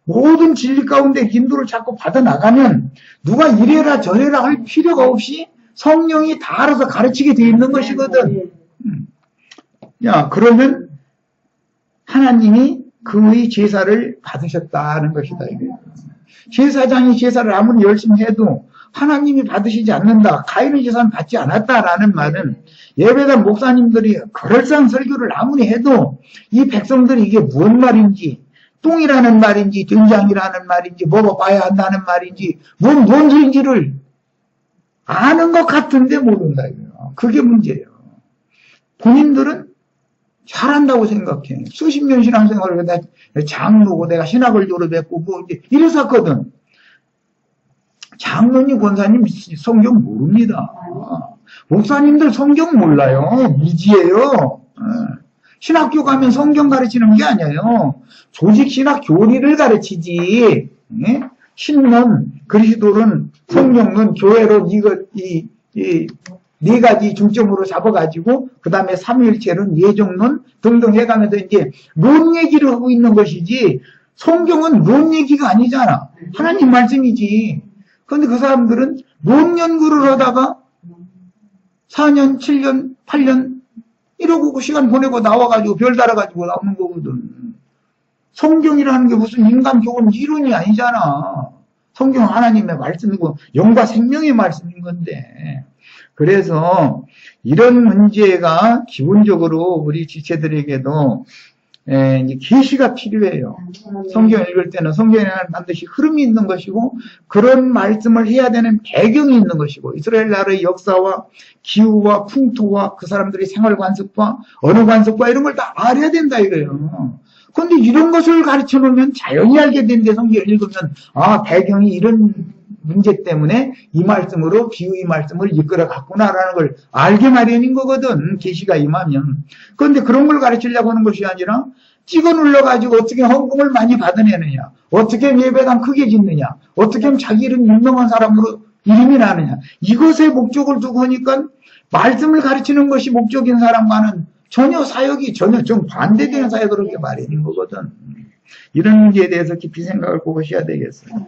모든 진리 가운데 인도를 자꾸 받아나가면 누가 이래라 저래라 할 필요가 없이 성령이 다 알아서 가르치게 돼 있는 것이거든. 그러면 하나님이 그의 제사를 받으셨다는 것이다. 이거예요. 제사장이 제사를 아무리 열심히 해도 하나님이 받으시지 않는다. 가인의 제사는 받지 않았다라는 말은 예배당 목사님들이 그럴싸한 설교를 아무리 해도 이 백성들이 이게 뭔 말인지, 똥이라는 말인지 된장이라는 말인지 먹어봐야 한다는 말인지 뭔 소리인지를 아는 것 같은데 모른다. 이거예요. 그게 문제예요. 본인들은 잘한다고 생각해. 수십 년 신앙생활을 내가 장로고 내가 신학을 졸업했고 뭐 이랬었거든. 장로님, 권사님 성경 모릅니다. 목사님들 성경 몰라요. 미지예요. 신학교 가면 성경 가르치는 게 아니에요. 조직 신학 교리를 가르치지. 신론, 그리스도론, 성경론, 교회론 이 네 가지 중점으로 잡아가지고 그 다음에 삼위일체론, 예정론 등등 해가면서 이제 론 얘기를 하고 있는 것이지 성경은 론 얘기가 아니잖아. 하나님 말씀이지. 그런데 그 사람들은 론 연구를 하다가 4년, 7년, 8년 이러고 시간 보내고 나와가지고 별 달아가지고 나오는 거거든. 성경이라는 게 무슨 인간 교훈 이론이 아니잖아. 성경은 하나님의 말씀이고 영과 생명의 말씀인 건데. 그래서 이런 문제가 기본적으로 우리 지체들에게도 계시가 필요해요. 성경을 읽을 때는 성경에는 반드시 흐름이 있는 것이고 그런 말씀을 해야 되는 배경이 있는 것이고 이스라엘 나라의 역사와 기후와 풍토와 그 사람들의 생활 관습과 언어 관습과 이런 걸 다 알아야 된다 이거예요. 그런데 이런 것을 가르쳐 놓으면 자연히 알게 되는데 성경을 읽으면 배경이 이런 문제 때문에 이 말씀으로 기후의 말씀을 이끌어 갔구나라는 걸 알게 마련인 거거든. 계시가 임하면. 그런데 그런 걸 가르치려고 하는 것이 아니라 찍어 눌러가지고 어떻게 헌금을 많이 받아내느냐, 어떻게 예배당 크게 짓느냐, 어떻게 하면 자기 이름 유명한 사람으로 이름이 나느냐. 이것에 목적을 두고 하니까 말씀을 가르치는 것이 목적인 사람과는 전혀 사역이 전혀 좀 반대되는 사역을 하게 마련인 거거든. 이런 문제에 대해서 깊이 생각을 해보셔야 되겠어요.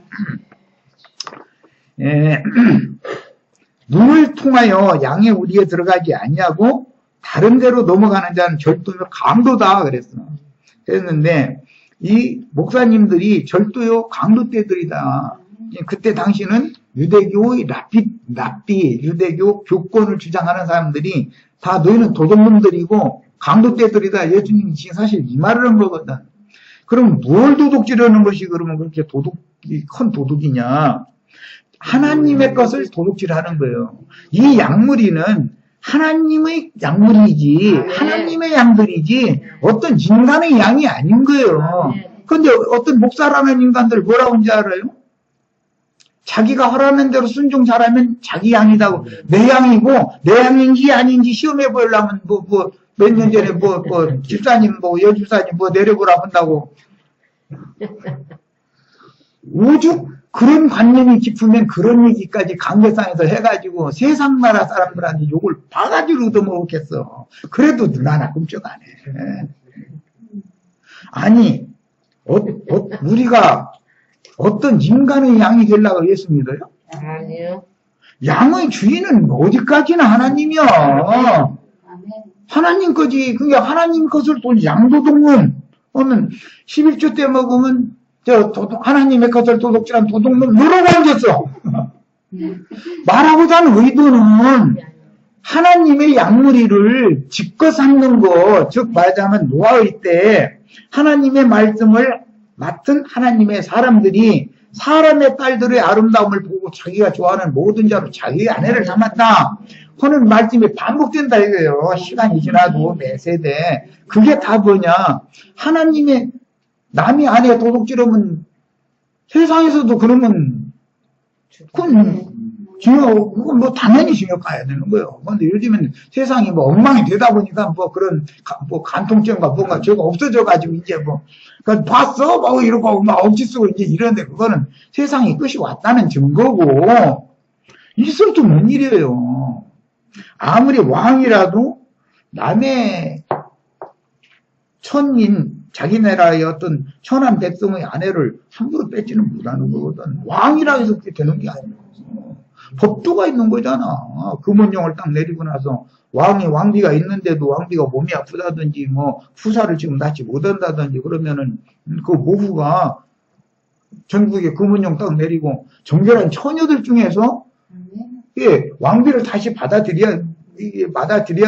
눈을 통하여 양의 우리에 들어가지 아니하고 다른 데로 넘어가는 자는 절도요 강도다 그랬어. 그랬는데 이 목사님들이 절도요 강도떼들이다. 그때 당시는 유대교의 랍비 유대교 교권을 주장하는 사람들이 다 너희는 도둑놈들이고 강도떼들이다. 예수님이 지금 사실 이 말을 한 거거든. 그럼 뭘 도둑질하는 것이 그러면 그렇게 큰 도둑이냐? 하나님의 것을 도둑질하는 거예요. 이 양무리는 하나님의 양무리이지 하나님의 양들이지 어떤 인간의 양이 아닌 거예요. 그런데 어떤 목사라는 인간들 뭐라고 하는지 알아요? 자기가 하라는 대로 순종 잘하면 자기 양이다고. 내 양이고 내 양인지 아닌지 시험해 보려면 몇 년 전에 집사님 여집사님 내려보라 한다고. 오죽 그런 관념이 깊으면 그런 얘기까지 강대상에서 해가지고 세상 나라 사람들한테 욕을 바가지로 얻어먹겠어. 그래도 눈 하나 끔찍 안 해. 아니 우리가 어떤 인간의 양이 되려고 예수 믿어요? 아니요. 양의 주인은 어디까지나 하나님이야. 하나님 거지. 그러니까 하나님 것을 돈 양도둑놈 오면 11조 때 먹으면 하나님의 것을 도둑질한 도둑놈 누르고 앉았어. 말하고자 하는 의도는 하나님의 양무리를 짓고 삼는 거, 즉 말하자면 노아의 때 하나님의 말씀을 맡은 하나님의 사람들이 사람의 딸들의 아름다움을 보고 자기가 좋아하는 모든 자로 자기의 아내를 삼았다 하는 말씀이 반복된다 이거예요. 시간이 지나도 매 세대. 그게 다 뭐냐? 하나님의 남이 아내 도둑질하면 세상에서도 그러면 그건 당연히 징역 가야 되는 거예요. 그런데 요즘엔 세상이 엉망이 되다 보니까 그런 간통죄가 뭔가 죄가 없어져가지고 이제 그러니까 봤어? 이러고 억지 쓰고 이제 이러는데 그거는 세상이 끝이 왔다는 증거고 있어도 뭔 일이에요. 아무리 왕이라도 남의 천인 자기 나라의 어떤 천한 백성의 아내를 함부로 뺏지는 못하는 거거든. 왕이라 해서 그렇게 되는 게 아니에요. 법도가 있는 거잖아. 금원령을 딱 내리고 나서 왕비가 있는데도 왕비가 몸이 아프다든지, 뭐, 후사를 지금 낳지 못한다든지, 그러면은, 그 모후가 전국에 금은용 딱 내리고, 정결한 처녀들 중에서, 예, 왕비를 다시 받아들여야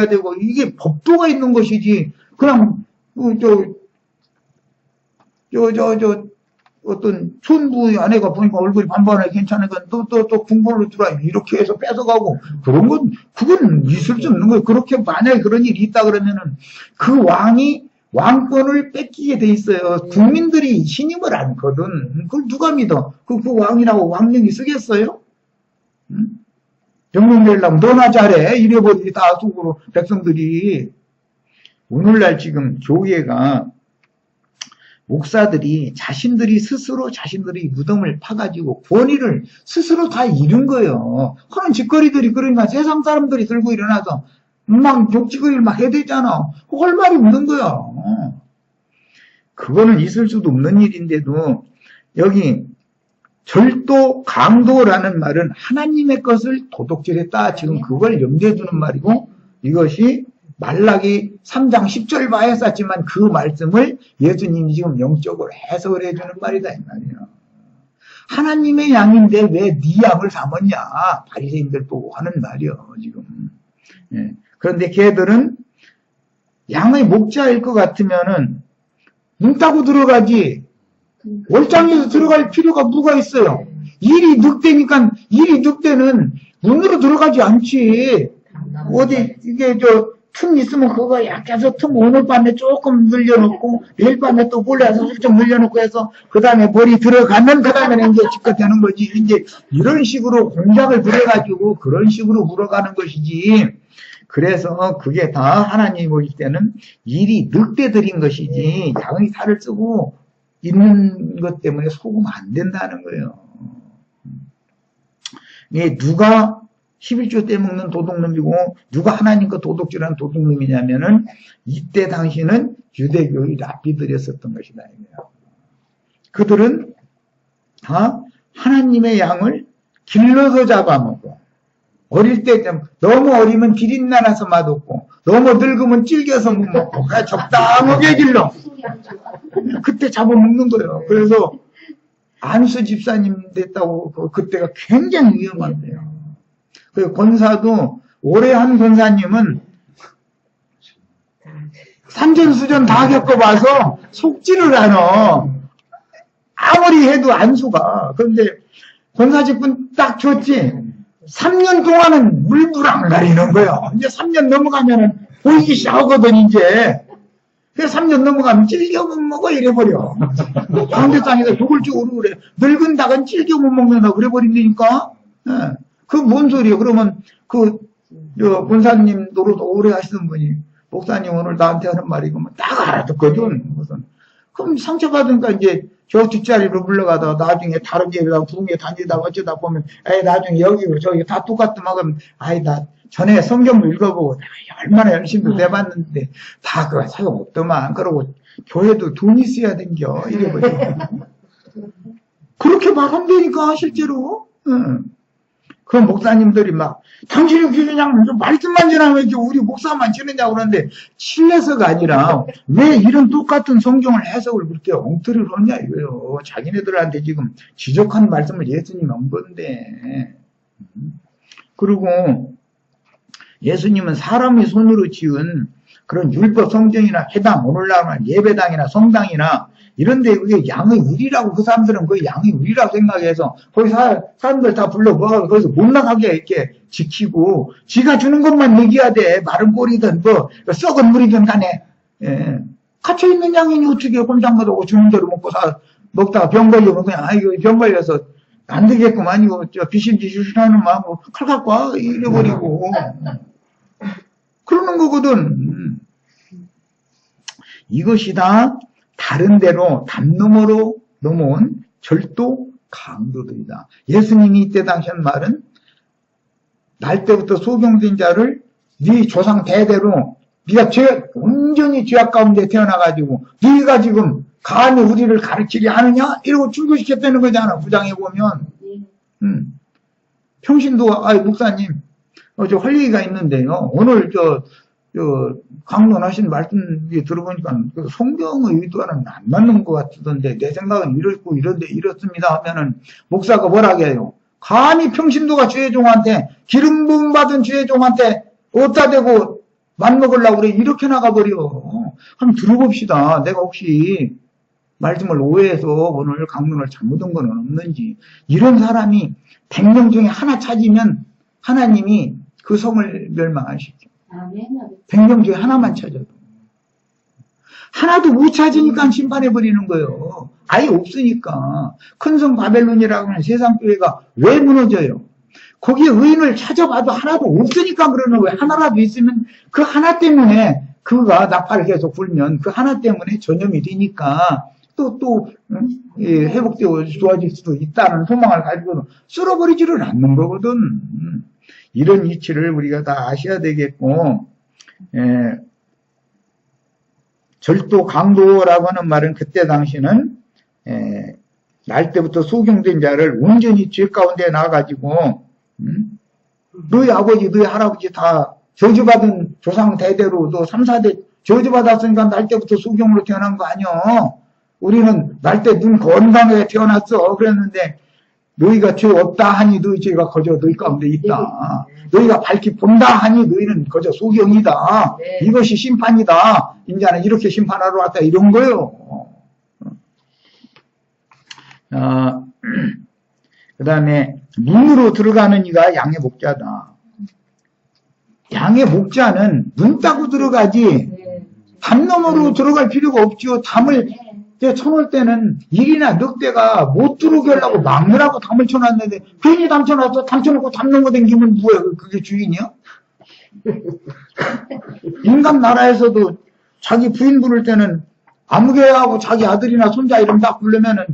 되고, 이게 법도가 있는 것이지, 그냥, 어떤 촌부 아내가 보니까 얼굴이 반반하게 괜찮으니까 또 궁궐로 들어와 이렇게 해서 뺏어가고 그런 건 그건 있을 수 없는 거예요. 그렇게 만약에 그런 일이 있다 그러면은 그 왕이 왕권을 뺏기게 돼 있어요. 국민들이 신임을 않거든. 그걸 누가 믿어? 그 왕이라고 왕명이 쓰겠어요? 응? 병명 내려면 너나 잘해. 이래버리지 다 속으로 백성들이. 오늘날 지금 교회가 목사들이 스스로 자신들이 무덤을 파가지고 권위를 스스로 다 잃은 거예요. 그런 짓거리들이 그러니까 세상 사람들이 들고 일어나서 막 욕짓거리를 막 해대잖아. 할 말이 없는 거야. 그거는 있을 수도 없는 일인데도 여기 절도 강도라는 말은 하나님의 것을 도둑질했다. 지금 그걸 염두에 두는 말이고 이것이 말라기 3장 10절 바에 썼지만 그 말씀을 예수님이 지금 영적으로 해석을 해주는 말이다 이 말이에요. 하나님의 양인데 왜 네 양을 삼았냐 바리새인들 보고 하는 말이요 지금. 예. 그런데 걔들은 양의 목자일 것 같으면은 문 따고 들어가지 월장에서 들어갈 필요가 뭐가 있어요. 일이 늑대는 문으로 들어가지 않지. 어디 이게 틈 있으면 그거 약해서 틈 오늘 밤에 조금 늘려놓고 내일 밤에 또 골라서 좀 늘려놓고 해서 그 다음에 머리 들어가면 그 다음에는 이제 집가 되는 거지. 이제 이런 식으로 공작을 부려가지고 그런 식으로 물어가는 것이지. 그래서 그게 다 하나님이 보실 때는 일이 늑대들인 것이지 양의 살을 쓰고 있는 것 때문에 속으면 안 된다는 거예요. 이게 누가 11조 떼먹는 도둑놈이고 누가 하나님과 도둑질하는 도둑놈이냐면은 이때 당시는 유대교의 랍비들이었었던 것이다. 그들은 다 하나님의 양을 길러서 잡아먹고 어릴 때 너무 어리면 비린내 나서 맛없고 너무 늙으면 질겨서 못 먹고 그냥 적당하게 길러. 그때 잡아먹는 거예요. 그래서 안수 집사님 됐다고 그때가 굉장히 위험한데요. 그 권사도 오래 한 권사님은 산전수전 다 겪어봐서 속지를 않아. 아무리 해도 안수가. 그런데 권사직분 딱 줬지. 3년 동안은 물부랑 가리는 거예요. 이제 3년 넘어가면은 보이기 시작하거든 이제. 그래서 3년 넘어가면 질겨 못 먹어 이래버려. 가운데 땅에서 죽을 줄으로 그래. 늙은 닭은 질겨 못 먹는다 그래버린다니까. 예. 그 뭔 소리예요? 그러면 권사님 노릇 오래 하시는 분이 목사님 오늘 나한테 하는 말이 그러면 딱 알아듣거든. 그럼 상처받으니까 이제 저 뒷자리로 물러가다가 나중에 다른 집에다가 부흥회 다니다가 어쩌다 보면 나중에 여기 저기 다 똑같더만 그러면 나 전에 성경을 읽어보고 얼마나 열심히 내봤는데 다 그거 소용없더만. 그러고 교회도 돈 있어야 된겨 이래버려. 그렇게 말한다니까 실제로. 그럼 목사님들이 막 당신이 그냥 말씀만 지나면 우리 목사만 지느냐고 그러는데 실례서가 아니라 왜 이런 똑같은 성경을 해석을 그렇게 엉터리로 하냐 이거예요. 자기네들한테 지금 지적하는 말씀을 예수님이 한 건데. 그리고 예수님은 사람이 손으로 지은 그런 율법 성경이나 회당, 오늘날 예배당이나 성당이나 이런데 그게 양의 우리라고 그 사람들은 그 양의 우리라고 생각해서 거기 사람들 다 불러 모아서 거기서 못 나가게 이렇게 지키고 지가 주는 것만 먹여야 돼. 마른 꼴이든 뭐 썩은 물이든 간에. 예. 갇혀있는 양이니 어떻게 꼼짝못 하고 주는 대로 먹다가 병 걸리면 그냥 병 걸려서 안 되겠구만 이거 비실비실하는 마음으로 칼 갖고 와 이래버리고 그러는 거거든. 이것이 다 다른 데로 담너머로 넘어온 절도 강도들이다. 예수님이 이때 당시 한 말은 날 때부터 소경된 자를 네 조상 대대로 네가 온전히 죄악 가운데 태어나가지고 네가 지금 감히 우리를 가르치게 하느냐? 이러고 출교시켰다는 거잖아. 부장에 보면. 평신도 목사님 저 할 얘기가 있는데요. 오늘 강론하신 말씀이 들어보니까 그 성경의 의도와는 안 맞는 것 같던데 내 생각은 이렇고 이렇습니다 하면은 목사가 뭐라고 해요? 감히 평신도가 주의종한테 기름 부음 받은 주의종한테 어디다 대고 맞먹으려고 그래 이렇게 나가버려. 한번 들어봅시다. 내가 혹시 말씀을 오해해서 오늘 강론을 잘못한 건 없는지. 이런 사람이 100명 중에 하나 찾으면 하나님이 그 성을 멸망하시죠. 100명 중에 하나만 찾아도. 하나도 못 찾으니까 심판해버리는 거예요. 아예 없으니까. 큰 성 바벨론이라고 하는 세상교회가 왜 무너져요? 거기에 의인을 찾아봐도 하나도 없으니까 그러는 거예요. 하나라도 있으면 그 하나 때문에 그가 나팔을 계속 불면 그 하나 때문에 전염이 되니까 또 회복되고 좋아질 수도 있다는 소망을 가지고는 쓸어버리지를 않는 거거든. 이런 이치를 우리가 다 아셔야 되겠고, 절도 강도라고 하는 말은 그때 당시는 날 때부터 소경된 자를 온전히 죄 가운데 나가지고 너희 아버지 너희 할아버지 다 저주받은 조상 대대로 또 3, 4대 저주받았으니까 날 때부터 소경으로 태어난 거 아니야. 우리는 날 때 눈 건강하게 태어났어. 그랬는데 너희가 죄 없다 하니 너희 죄가 거저 너희 가운데 있다. 너희가 밝히 본다 하니 너희는 거저 소경이다. 네. 이것이 심판이다. 이제는 이렇게 심판하러 왔다. 이런 거요. 그 다음에 문으로 들어가는 이가 양의 목자다. 양의 목자는 문 따고 들어가지 담 너머로 들어갈 필요가 없지요. 담을 쳐놓을 때는 일이나 늑대가 못 들어오게 하려고 막느라고 담을 쳐놨는데 괜히 담 쳐놨어. 담 쳐놓고 담 넘어 댕기면 뭐야? 그게 주인이야? 인간 나라에서도 자기 부인 부를 때는 아무개하고 자기 아들이나 손자 이름 딱 부르면은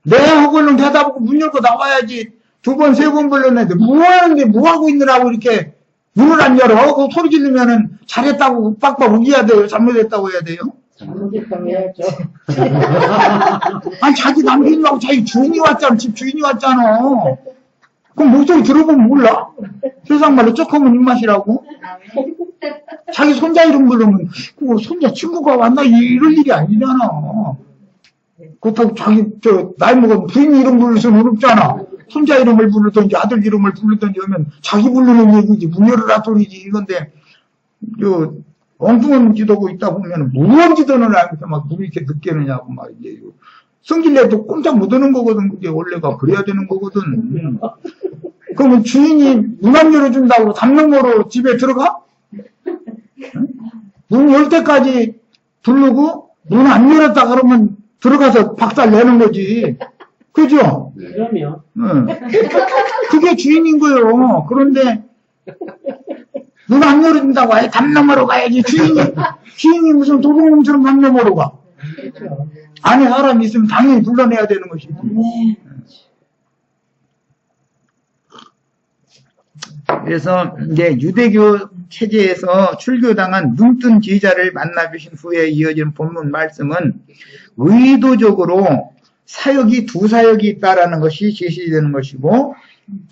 네 하고 얼른 대답하고 문 열고 나와야지. 2번, 3번 불렀는데 뭐 하는데 뭐 하고 있느라고 이렇게 문을 안 열어? 그 소리 지르면은 잘했다고 빡빡 우겨야 돼요? 잘못했다고 해야 돼요? 잘못했다고 해야죠. 아니 자기 남편이라고 자기 주인이 왔잖아. 집 주인이 왔잖아. 그럼 목소리 들어보면 몰라? 세상 말로 쪼커면 입맛이라고? 자기 손자 이름 부르면 그거 손자 친구가 왔나 이럴 일이 아니잖아. 그렇다고 자기 나이 먹은 부인 이름 부를 수는 없잖아. 손자 이름을 부르든지 아들 이름을 부르든지 하면 자기 부르는 얘기지. 문 열어라 소리지 이건데 엉뚱한 짓하고 있다 보면 무언 짓하는 알고서 막 물이 이렇게 느끼느냐고 말이지. 성질내도 꼼짝 못 하는 거거든. 그게 원래가 그래야 되는 거거든. 그러면 주인이 문 안 열어준다고 담능모로 집에 들어가? 문 열 때까지 부르고 문 안 열었다 그러면 들어가서 박살 내는 거지. 그죠? 그러면 그게 주인인 거예요. 그런데 문 안 열어준다고 아예 담 너머로 가야지. 주인이 무슨 도둑놈처럼 담 너머로 가. 그렇죠. 안에 사람이 있으면 당연히 불러내야 되는 것이지. 그래서 이제 유대교 체제에서 출교당한 눈뜬 지휘자를 만나주신 후에 이어지는 본문 말씀은 의도적으로 사역이 두 사역이 있다라는 것이 제시되는 것이고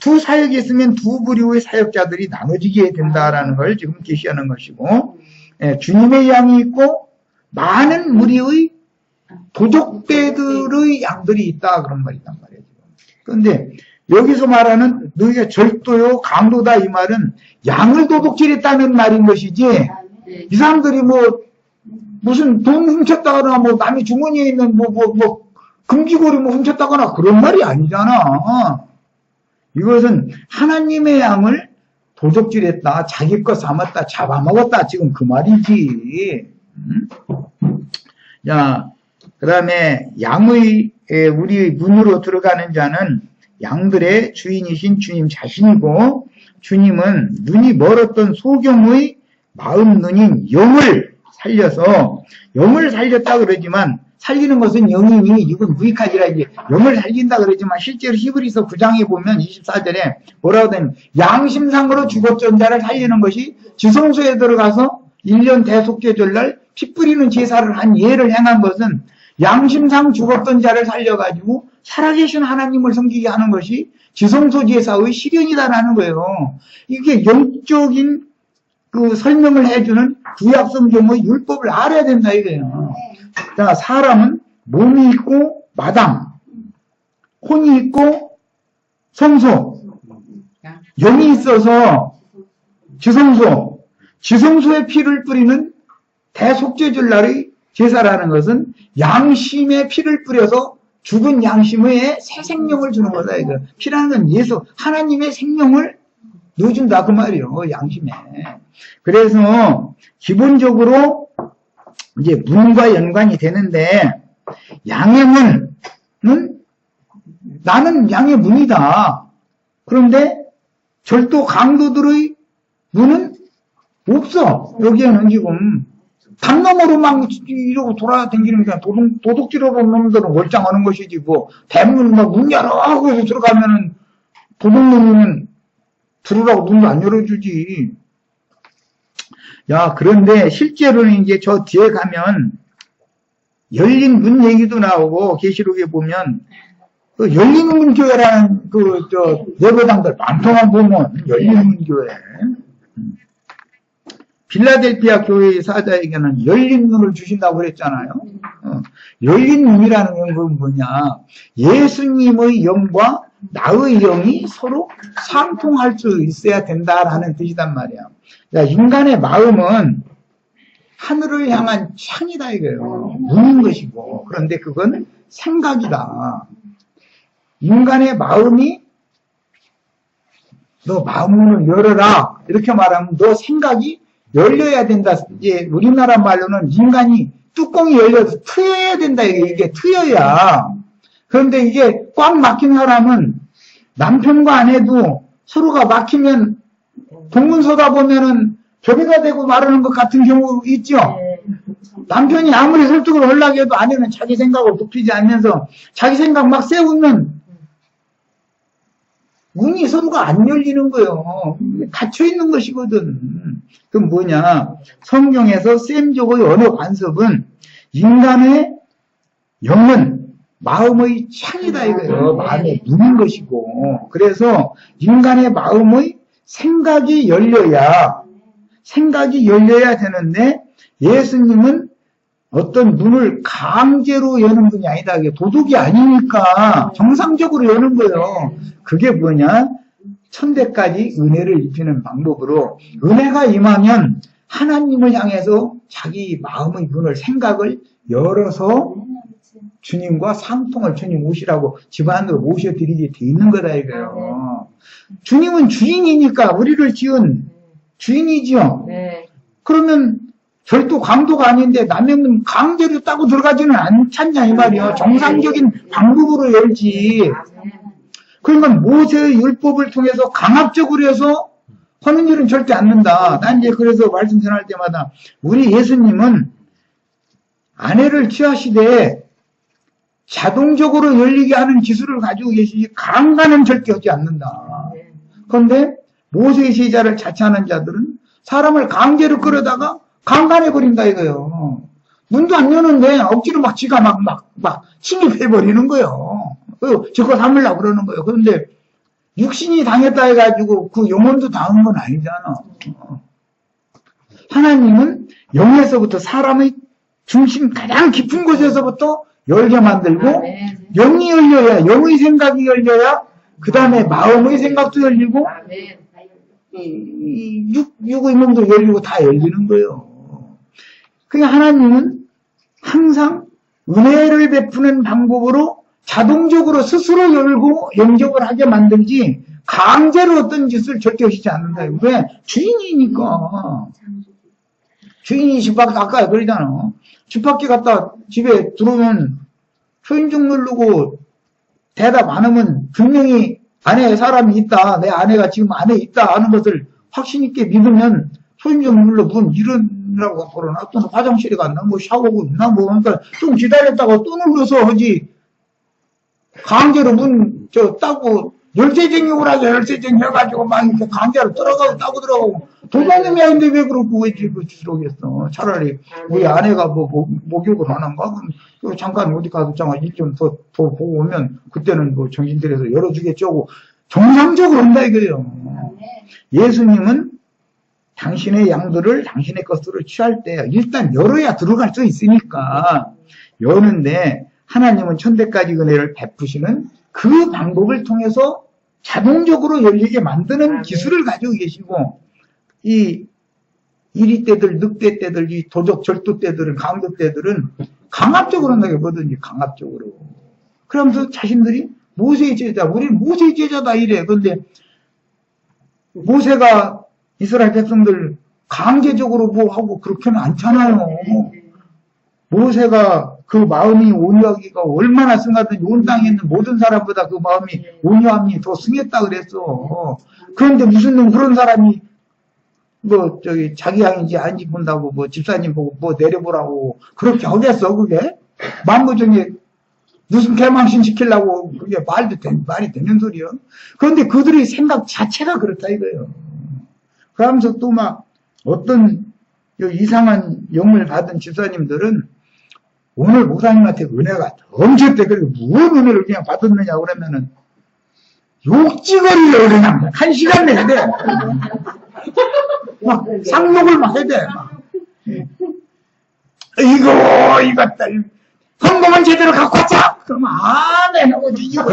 두 사역이 있으면 두 부류의 사역자들이 나눠지게 된다라는 걸 지금 계시하는 것이고 주님의 양이 있고 많은 무리의 도적대들의 양들이 있다 그런 말이 있단 말이에요. 그런데 여기서 말하는 너희가 절도요 강도다 이 말은 양을 도둑질했다는 말인 것이지 이 사람들이 뭐 무슨 돈 훔쳤다거나 뭐 남의 주머니에 있는 뭐 금기고리 뭐 훔쳤다거나 그런 말이 아니잖아. 이것은 하나님의 양을 도둑질했다, 자기 것 삼았다, 잡아먹었다 지금 그 말이지. 자, 그 다음에 양의 우리 문으로 들어가는 자는 양들의 주인이신 주님 자신이고 주님은 눈이 멀었던 소경의 마음 눈인 영을 살려서 영을 살렸다 그러지만 살리는 것은 영이니 이건 무익하지라 이제 영을 살린다 그러지만 실제로 히브리서 9장에 보면 24절에 뭐라고 되면 양심상으로 죽었던 자를 살리는 것이 지성소에 들어가서 1년 대속죄절날 피 뿌리는 제사를 한 예를 행한 것은 양심상 죽었던 자를 살려가지고 살아계신 하나님을 섬기게 하는 것이 지성소지의사의 실현이다라는 거예요. 이게 영적인 그 설명을 해주는 구약 성경의 율법을 알아야 된다 이거예요. 자, 사람은 몸이 있고 마당, 혼이 있고 성소, 영이 있어서 지성소, 지성소에 피를 뿌리는 대속죄절날의 제사라는 것은 양심에 피를 뿌려서 죽은 양심에 새 생명을 주는 거다 이거. 피라는 건 예수 하나님의 생명을 넣어준다 그 말이에요. 양심에. 그래서 기본적으로 이제 문과 연관이 되는데, 양의 문은 나는 양의 문이다. 그런데 절도 강도들의 문은 없어. 여기에는 지금 담 너머로 막 이러고 돌아다니는 게 도둑질하러 온 놈들은 월장하는 것이지 뭐 대문 막 문 열어 하고 들어가면은 도둑놈은 들으라고 문도 안 열어주지. 야, 그런데 실제로는 이제 저 뒤에 가면 열린 문 얘기도 나오고 계시록에 보면 그 열린 문 교회라는 그 저 예배당들 많더만 보면 열린 문 교회. 빌라델피아 교회의 사자에게는 열린 문을 주신다고 그랬잖아요. 열린 문이라는 건 뭐냐? 예수님의 영과 나의 영이 서로 상통할 수 있어야 된다라는 뜻이단 말이야. 야, 인간의 마음은 하늘을 향한 창이다 이거예요. 문인 것이고. 그런데 그건 생각이다. 인간의 마음이 너 마음문을 열어라 이렇게 말하면 너 생각이 열려야 된다. 이제 우리나라 말로는 인간이 뚜껑이 열려서 트여야 된다. 이게 트여야. 그런데 이게 꽉 막힌 사람은 남편과 아내도 서로가 막히면 동문서다 보면은 교배가 되고 말하는 것 같은 경우 있죠. 남편이 아무리 설득을 하려고 해도 아내는 자기 생각을 굽히지 않으면서 자기 생각 막 세우면 문이 서로가 안 열리는 거예요. 닫혀 있는 것이거든. 그럼 뭐냐? 성경에서 셈족의 언어 관습은 인간의 영은 마음의 창이다 이거예요. 마음의 문인 것이고. 그래서 인간의 마음의 생각이 열려야 되는데 예수님은 어떤 문을 강제로 여는 분이 아니다. 도둑이 아니니까 정상적으로 여는 거예요. 그게 뭐냐? 천대까지 은혜를 입히는 방법으로 은혜가 임하면 하나님을 향해서 자기 마음의 문을 생각을 열어서 주님과 상통을 주님 오시라고 집 안으로 모셔드리게 돼 있는 거다 이거예요. 주님은 주인이니까 우리를 지은 주인이지요. 그러면 절도 강도가 아닌데 남의 문 강제로 따고 들어가지는 않잖냐 이 말이요. 정상적인 방법으로 열지. 그러니까 모세의 율법을 통해서 강압적으로 해서 하는 일은 절대 않는다. 난 이제 그래서 말씀 전할 때마다 우리 예수님은 아내를 취하시되 자동적으로 열리게 하는 기술을 가지고 계시지 강간은 절대 하지 않는다. 그런데 모세의 제자를 자처하는 자들은 사람을 강제로 끌어다가 강간해버린다 이거예요. 문도 안 여는데 억지로 막 지가 막 침입해버리는 거예요. 저거 삼으려고 그러는 거예요. 그런데 육신이 당했다 해가지고 그 영혼도 당한 건 아니잖아. 하나님은 영에서부터 사람의 중심 가장 깊은 곳에서부터 열게 만들고 영이 열려야 영의 생각이 열려야 그 다음에 마음의 생각도 열리고 육의 몸도 열리고 다 열리는 거예요. 그러니까 하나님은 항상 은혜를 베푸는 방법으로 자동적으로 스스로 열고 영접을 하게 만들지 강제로 어떤 짓을 절대 하시지 않는다. 왜? 주인이니까. 주인이 집 밖에 아까 그러잖아. 집 밖에 갔다 집에 들어오면 초인종 누르고 대답 안 하면 분명히 안에 사람이 있다. 내 아내가 지금 안에 있다 하는 것을 확신 있게 믿으면 초인종 눌러 문 이러라고 걸어놔. 또는 화장실에 갔나 뭐 샤워하고 있나 뭐 그러니까 좀 기다렸다가 또 눌러서 하지. 강제로 문 따고 열쇠쟁이 오라서 열쇠쟁이 해가지고 막 이렇게 강제로 들어가고 따고 들어가고 도둑놈이 아닌데 왜 그러고 왜 그러겠어. 차라리 우리 아내가 목욕을 하는가? 그럼 잠깐 어디 가서 일 좀 더 보고 오면 그때는 뭐 정신 들여서 열어주겠죠 하고 정상적으로 한다 이거예요. 예수님은 당신의 양들을 당신의 것으로 취할 때 일단 열어야 들어갈 수 있으니까 여는데 하나님은 천대까지 은혜를 베푸시는 그 방법을 통해서 자동적으로 열리게 만드는 기술을 가지고 계시고 이 이리떼들, 늑대떼들, 이 도적 절도떼들은 강도떼들은 강압적으로 한다고 뭐든지 강압적으로. 그러면서 자신들이 모세의 제자, 우리는 모세의 제자다 이래. 그런데 모세가 이스라엘 백성들 강제적으로 뭐 하고 그렇게는 않잖아요. 모세가 그 마음이 온유하기가 얼마나 승하든지 온 땅에 있는 모든 사람보다 그 마음이 온유함이 더 승했다 그랬어. 그런데 무슨 놈 그런 사람이 자기 양인지 아닌지 본다고 집사님 보고 내려보라고 그렇게 하겠어 그게? 만부중에 무슨 개망신 시키려고 그게 말이 되는 소리야. 그런데 그들의 생각 자체가 그렇다 이거예요. 그러면서 또 막 어떤 이상한 영을 받은 집사님들은 오늘 목사님한테 은혜가 엄청대. 그리고 무슨 은혜를 그냥 받았느냐 그러면은 욕지거리를 그냥 1시간 내야 돼. 막 상욕을 막 해야 돼. 이것다. 헌금은 제대로 갖고 왔자. 그럼 아멘 하고 이거.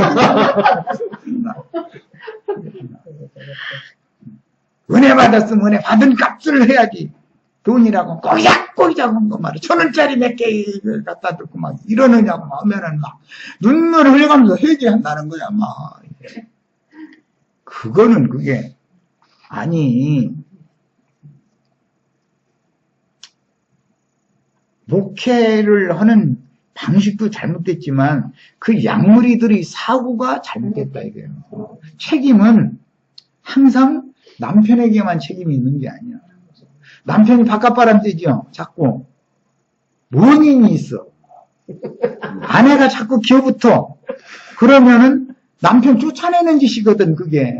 은혜 받았으면 은혜 받은 값을 해야지. 돈이라고 꼬기작꼬기작 한 거 말이야. 1,000원짜리 몇 개 갖다 듣고 막 이러느냐고 하면은 막 눈물을 흘려가면서 회개한다는 거야 막. 그거는 그게 아니 목회를 하는 방식도 잘못됐지만 그 양무리들의 사고가 잘못됐다 이거예요. 책임은 항상 남편에게만 책임이 있는 게 아니야. 남편이 바깥바람 쐬죠. 자꾸 원인이 있어. 아내가 자꾸 기어붙어. 그러면은 남편 쫓아내는 짓이거든 그게.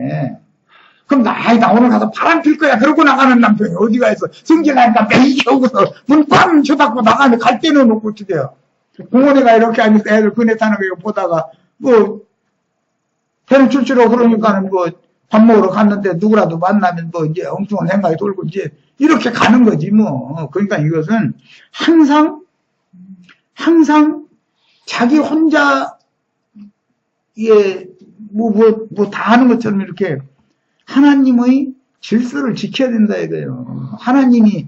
그럼 나 오늘 가서 바람 필 거야. 그러고 나가는 남편이 어디가 있어. 승질나니까 뺑겨오고서 문 꽝 쳐닫고 나가는데 갈 데는 없고 어떡해요. 공원에 가 이렇게 앉아서 애들 그네 타는 거 보다가 배를 출출하고 그러니까는 밥 먹으러 갔는데 누구라도 만나면 이제 엉뚱한 생각이 돌고 이제 이렇게 가는 거지 뭐. 그러니까 이것은 항상 자기 혼자 다 하는 것처럼 이렇게 하나님의 질서를 지켜야 된다 이거예요. 하나님이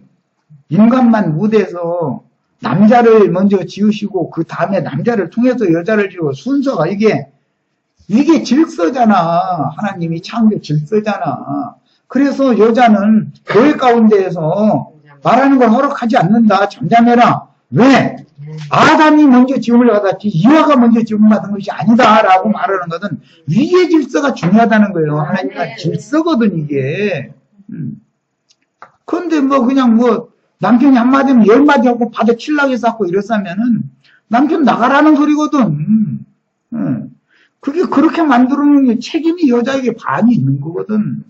인간만 무대에서 남자를 먼저 지으시고 그 다음에 남자를 통해서 여자를 지으고 순서가 이게 질서잖아. 하나님이 창조 질서잖아. 그래서 여자는 교회 가운데에서 말하는 걸 허락하지 않는다. 잠잠해라. 왜? 아담이 먼저 지음을 받았지 이화가 먼저 지음을 받은 것이 아니다라고 말하는 것은 위의 질서가 중요하다는 거예요. 하나님과 질서거든 이게. 그런데 그냥 남편이 한마디면 10마디 하고 바닥 칠라게 쌓고 이랬으면은 남편 나가라는 소리거든. 그게 그렇게 만들어놓은 책임이 여자에게 반이 있는 거거든.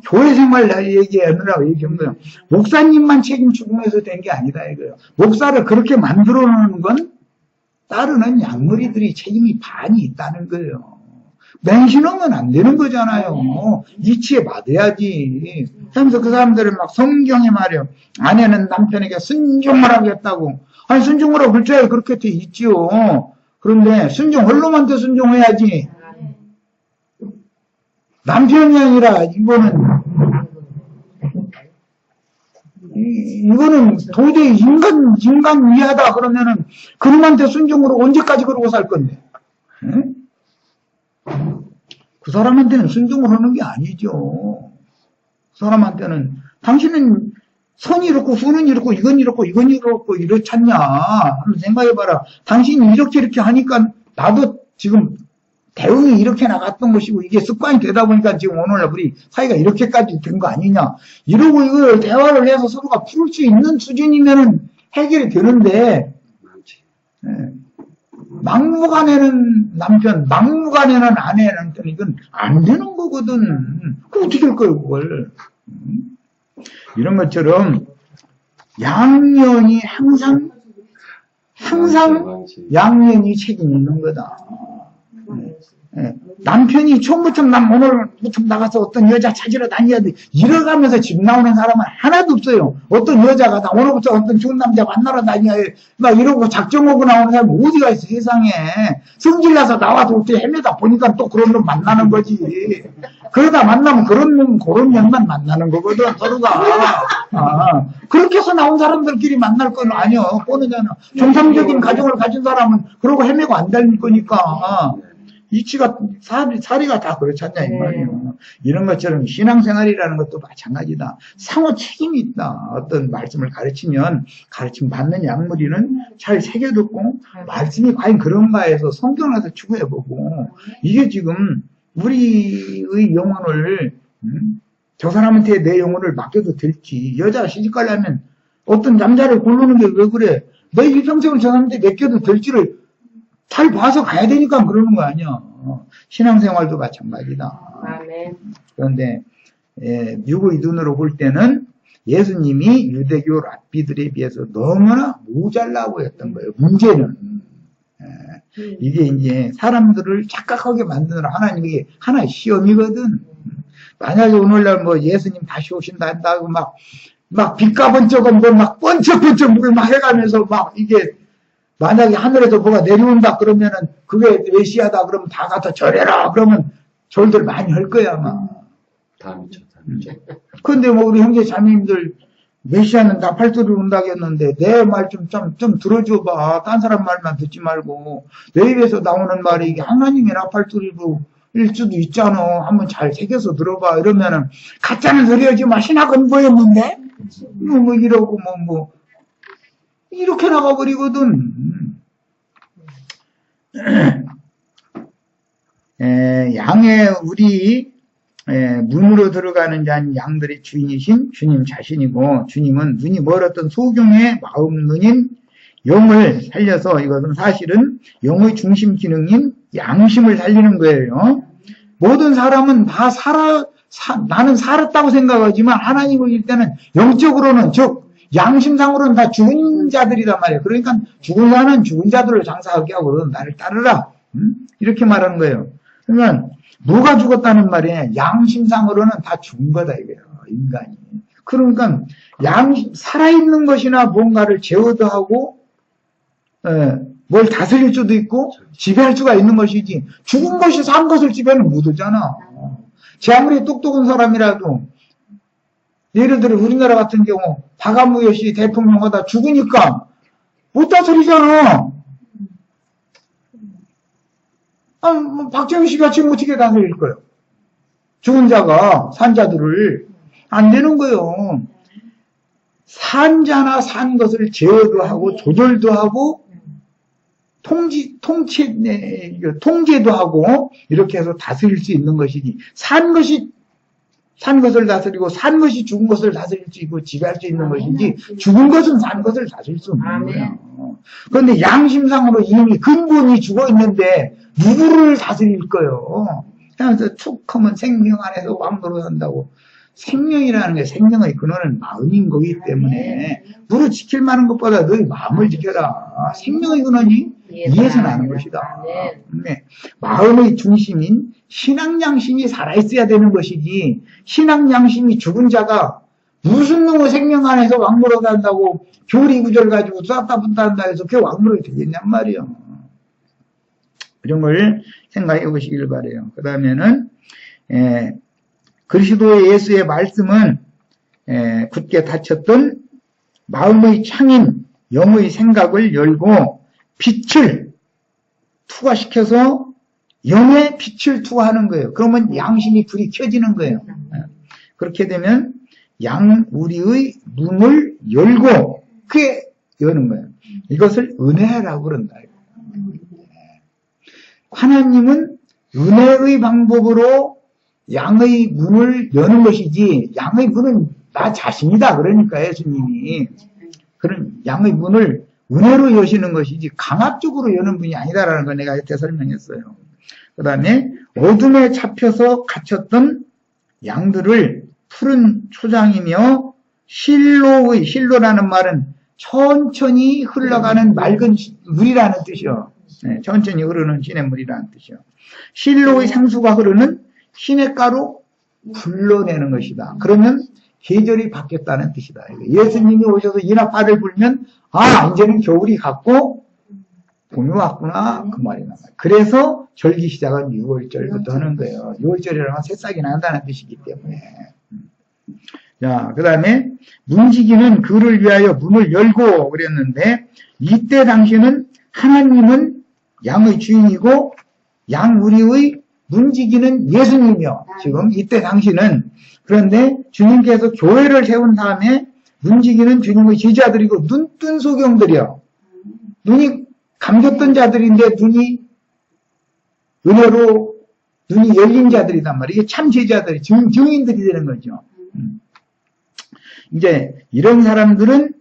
교회 생활 얘기하느라고 얘기한 거야. 목사님만 책임 추궁해서 된 게 아니다 이거예요. 목사를 그렇게 만들어놓는 건 따르는 양머리들이 책임이 반이 있다는 거예요. 맹신하면 안 되는 거잖아요. 이치에 받아야지. 그러면서 그 사람들은 막 성경에 말이요. 아내는 남편에게 순종을 하겠다고. 아니 순종을 하고 글자에 그렇게 돼 있지요. 그런데 순종 언론한테 순종해야지. 남편이 아니라 이거는 도저히 인간 위하다 그러면은 그놈한테 순종으로 언제까지 그러고 살 건데. 응? 그 사람한테는 순종을 하는 게 아니죠. 그 사람한테는 당신은 선이 이렇고 수는 이렇고 이건 이렇고 이건 이렇고 이렇잖냐 한번 생각해봐라. 당신이 이렇게 하니까 나도 지금 대응이 이렇게 나갔던 것이고 이게 습관이 되다 보니까 지금 오늘날 우리 사이가 이렇게까지 된 거 아니냐 이러고 이걸 대화를 해서 서로가 풀 수 있는 수준이면은 해결이 되는데 막무가내는 남편, 막무가내는 아내 남편, 이건 안 되는 거거든. 그 어떻게 할 거예요, 그걸. 이런 것처럼 양년이 항상 양년이 책임이 있는 거다. 남편이 처음부터 오늘부터 나가서 어떤 여자 찾으러 다녀야 돼. 이러가면서 집 나오는 사람은 하나도 없어요. 어떤 여자가 나 오늘부터 어떤 좋은 남자 만나러 다녀야 돼. 막 이러고 작정하고 나오는 사람이 어디가 있어, 세상에. 성질나서 나와서 어떻게 헤매다 보니까 또 그런 놈 만나는 거지. 그러다 만나면 그런 년만 만나는 거거든, 서로가. 그렇게 해서 나온 사람들끼리 만날 건 아니야. 뻔하잖아. 정상적인 가정을 가진 사람은 그러고 헤매고 안 다닐 거니까. 이치가, 사리가 다 그렇지 않냐, 이 말이에요. 이런 것처럼 신앙생활이라는 것도 마찬가지다. 상호 책임이 있다. 어떤 말씀을 가르치면, 가르침 받는 양무리는 잘 새겨듣고, 말씀이 과연 그런가 해서 성경에서 추구해보고, 이게 지금, 우리의 영혼을, 저 사람한테 내 영혼을 맡겨도 될지, 여자가 시집가려면, 어떤 남자를 고르는 게 왜 그래? 내 일평생을 저 사람한테 맡겨도 될지를 잘 봐서 가야 되니까 그러는 거 아니야. 신앙생활도 마찬가지다. 아멘. 그런데 육의 눈으로 볼 때는 예수님이 유대교 랍비들에 비해서 너무나 모자라고 했던 거예요. 문제는 이게 이제 사람들을 착각하게 만드는 하나님이 하나의 시험이거든. 만약에 오늘날 뭐 예수님 다시 오신다 한다고 막 빛가번쩍은 뭐 막 번쩍번쩍 물 막 해가면서 막 이게 만약에 하늘에서 뭐가 내려온다 그러면은 그게 메시아다 그러면 다 가서 절해라 그러면 절들 많이 할 거야 아마. 다 미쳐. 근데 뭐 우리 형제 자매님들 메시아는 나팔소리로 온다고 했는데 내 말 좀 들어줘봐. 딴 사람 말만 듣지 말고 내 입에서 나오는 말이 이게 하나님의 나팔소리로 일 수도 있잖아. 한번 잘 새겨서 들어봐. 이러면은 가짜는 소리 하지 마. 신학은 뭐였는데? 뭐 이러고 뭐 이렇게 나가버리거든. 양의 우리 문으로 들어가는 자는 양들의 주인이신 주님 자신이고, 주님은 눈이 멀었던 소경의 마음 눈인 영을 살려서, 이것은 사실은 영의 중심 기능인 양심을 살리는 거예요. 모든 사람은 다 나는 살았다고 생각하지만 하나님을 볼 때는 영적으로는, 즉 양심상으로는 다 죽은 자들이란 말이에요. 그러니까 죽은 자는 죽은 자들을 장사하게 하고 나를 따르라, 이렇게 말하는 거예요. 그러니까 누가 죽었다는 말이에요. 양심상으로는 다 죽은 거다 이거예요, 인간이. 그러니까 살아있는 것이나 뭔가를 제어도하고 뭘 다스릴 수도 있고 지배할 수가 있는 것이지, 죽은 것이 산 것을 지배는 못하잖아. 제 아무리 똑똑한 사람이라도, 예를 들어 우리나라 같은 경우 박안무여씨 대통령하다 죽으니까 못 다스리잖아. 박정희 씨가 지금 어떻게 다스릴 거예요? 죽은 자가 산 자들을. 안 되는 거예요. 산 자나 산 것을 제어도 하고 조절도 하고 통제도 하고 이렇게 해서 다스릴 수 있는 것이니, 산 것을 다스리고 산 것이 죽은 것을 다스릴 수 있고 지배할 수 있는 것이지, 죽은 것은 산 것을 다스릴 수 없는 거야. 그런데 양심상으로 이미 근본이 죽어 있는데 누구를 다스릴 거요? 그래서 툭 하면 생명 안에서 왕노로 산다고. 생명이라는 게, 생명의 근원은 마음인 거기 때문에 물을 지킬 만한 것보다 너희 마음을 지켜라. 생명의 근원이 이에서 나는 것이다. 네. 마음의 중심인 신앙 양심이 살아있어야 되는 것이지, 신앙 양심이 죽은 자가 무슨 놈의 생명 안에서 왕노로 산다고 교리 구절 가지고 쐈다 붙다 한다 해서 그게 왕노로 되겠냔 말이요. 이런 걸 생각해 보시길 바래요. 그 다음에는 그리스도의 예수의 말씀은 굳게 닫혔던 마음의 창인 영의 생각을 열고 빛을 투과시켜서 영의 빛을 투과하는 거예요. 그러면 양심이 불이 켜지는 거예요. 그렇게 되면 우리의 눈을 열고 그게 여는 거예요. 이것을 은혜라고 그런다. 하나님은 은혜의 방법으로 양의 문을 여는 것이지, 양의 문은 나 자신이다. 그러니까 예수님이 그런 양의 문을 은혜로 여시는 것이지 강압적으로 여는 분이 아니다라는 걸 내가 이때 설명했어요. 그 다음에 어둠에 잡혀서 갇혔던 양들을 푸른 초장이며 실로라는 말은 천천히 흘러가는 맑은 물이라는 뜻이요. 네, 천천히 흐르는 시냇물이라는 뜻이요. 실로의 상수가 흐르는 시냇가로 불러내는 것이다. 그러면 계절이 바뀌었다는 뜻이다. 예수님이 오셔서 인하파를 불면 이제는 겨울이 갔고 봄이 왔구나 그 말이 나와요. 그래서 절기 시작은 6월절부터 하는 거예요. 6월절이라는 건 새싹이 난다는 뜻이기 때문에. 자, 그 다음에 문지기는 그를 위하여 문을 열고 그랬는데 이때 당시는 하나님은 양의 주인이고 양우리의 문지기는 예수님이요. 지금 이때 당시는 그런데 주님께서 교회를 세운 다음에 문지기는 주님의 제자들이고 눈뜬 소경들이요. 눈이 감겼던 자들인데 은혜로 눈이 열린 자들이단 말이에요. 이게 참 제자들이 증인들이 되는 거죠. 이제 이런 사람들은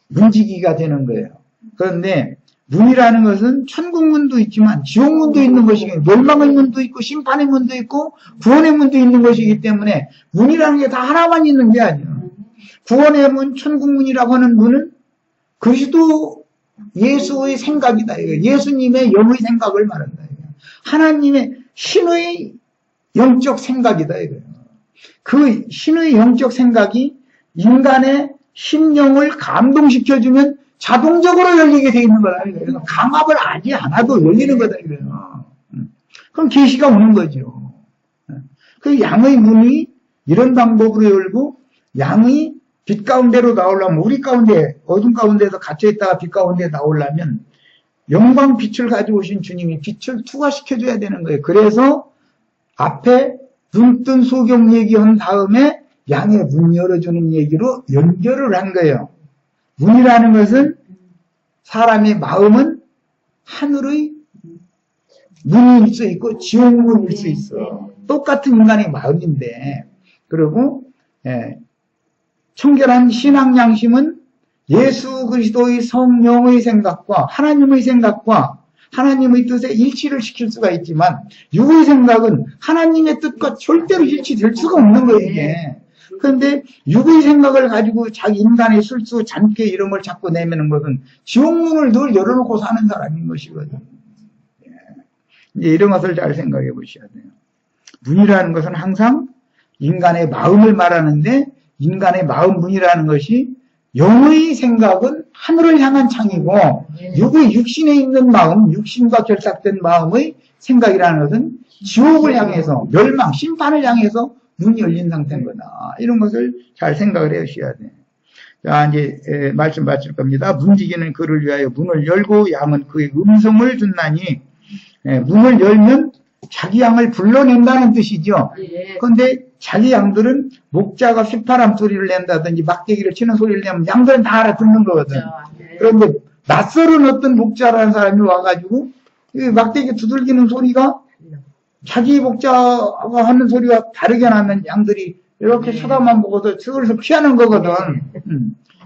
문지기가 되는 거예요. 그런데 문이라는 것은 천국문도 있지만 지옥문도 있는 것이기 멸망의 문도 있고 심판의 문도 있고 구원의 문도 있는 것이기 때문에 문이라는 게 다 하나만 있는 게 아니에요. 구원의 문, 천국문이라고 하는 문은 그리스도 예수의 생각이다. 예수님의 영의 생각을 말한다. 하나님의 신의 영적 생각이다. 그 신의 영적 생각이 인간의 심령을 감동시켜주면 자동적으로 열리게 돼 있는 거다. 그래서 강압을 하지 않아도 열리는 거다. 그럼 계시가 오는 거죠. 그 양의 문이 이런 방법으로 열고 양이 빛 가운데로 나오려면 우리 가운데 어둠 가운데서 갇혀있다가 빛 가운데 나오려면 영광 빛을 가지고 오신 주님이 빛을 투과시켜줘야 되는 거예요. 그래서 앞에 눈뜬 소경 얘기한 다음에 양의 문 열어주는 얘기로 연결을 한 거예요. 문이라는 것은 사람의 마음은 하늘의 문일 수 있고 지옥문일 수 있어. 똑같은 인간의 마음인데 그리고 청결한 신앙 양심은 예수 그리스도의 성령의 생각과 하나님의 생각과 하나님의 뜻에 일치를 시킬 수가 있지만 육의 생각은 하나님의 뜻과 절대로 일치될 수가 없는 거예요. 이게. 그런데 육의 생각을 가지고 자기 인간의 술수, 잔꾀 이런 걸 자꾸 내미는 것은 지옥문을 늘 열어놓고 사는 사람인 것이거든. 이제 이런 것을 잘 생각해 보셔야 돼요. 문이라는 것은 항상 인간의 마음을 말하는데 인간의 마음 문이라는 것이 영의 생각은 하늘을 향한 창이고 육의 육신에 있는 마음, 육신과 결탁된 마음의 생각이라는 것은 지옥을 향해서 멸망, 심판을 향해서 문이 열린 상태인 거다. 이런 것을 잘 생각을 해주셔야 돼요. 자, 이제 말씀 마칠 겁니다. 문지기는 그를 위하여 문을 열고 양은 그의 음성을 듣나니 문을 열면 자기 양을 불러낸다는 뜻이죠. 그런데 자기 양들은 목자가 휘파람 소리를 낸다든지 막대기를 치는 소리를 내면 양들은 다 알아듣는 거거든. 그런데 낯설은 어떤 목자라는 사람이 와가지고 막대기 두들기는 소리가 자기 목자가 하는 소리와 다르게 나면 양들이 이렇게 쳐다만 보고도 슬슬 피하는 거거든.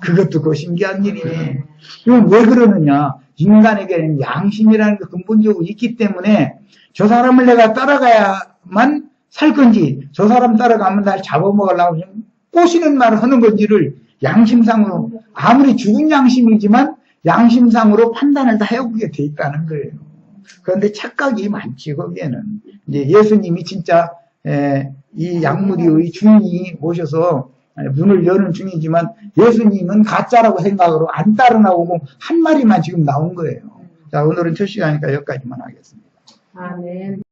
그것도 그 신기한 일이네. 이건 왜 그러느냐. 인간에게는 양심이라는 게 근본적으로 있기 때문에 저 사람을 내가 따라가야만 살 건지 저 사람 따라가면 날 잡아먹으려고 꼬시는 말을 하는 건지를 양심상으로 아무리 죽은 양심이지만 양심상으로 판단을 다 해오게 돼 있다는 거예요. 그런데 착각이 많지 거기에는. 이제 예수님이 진짜 이 양무리의 주인이 오셔서 문을 여는 중이지만 예수님은 가짜라고 생각으로 안 따라 나오고 한 마리만 지금 나온 거예요. 자, 오늘은 첫 시간이니까 여기까지만 하겠습니다. 아멘.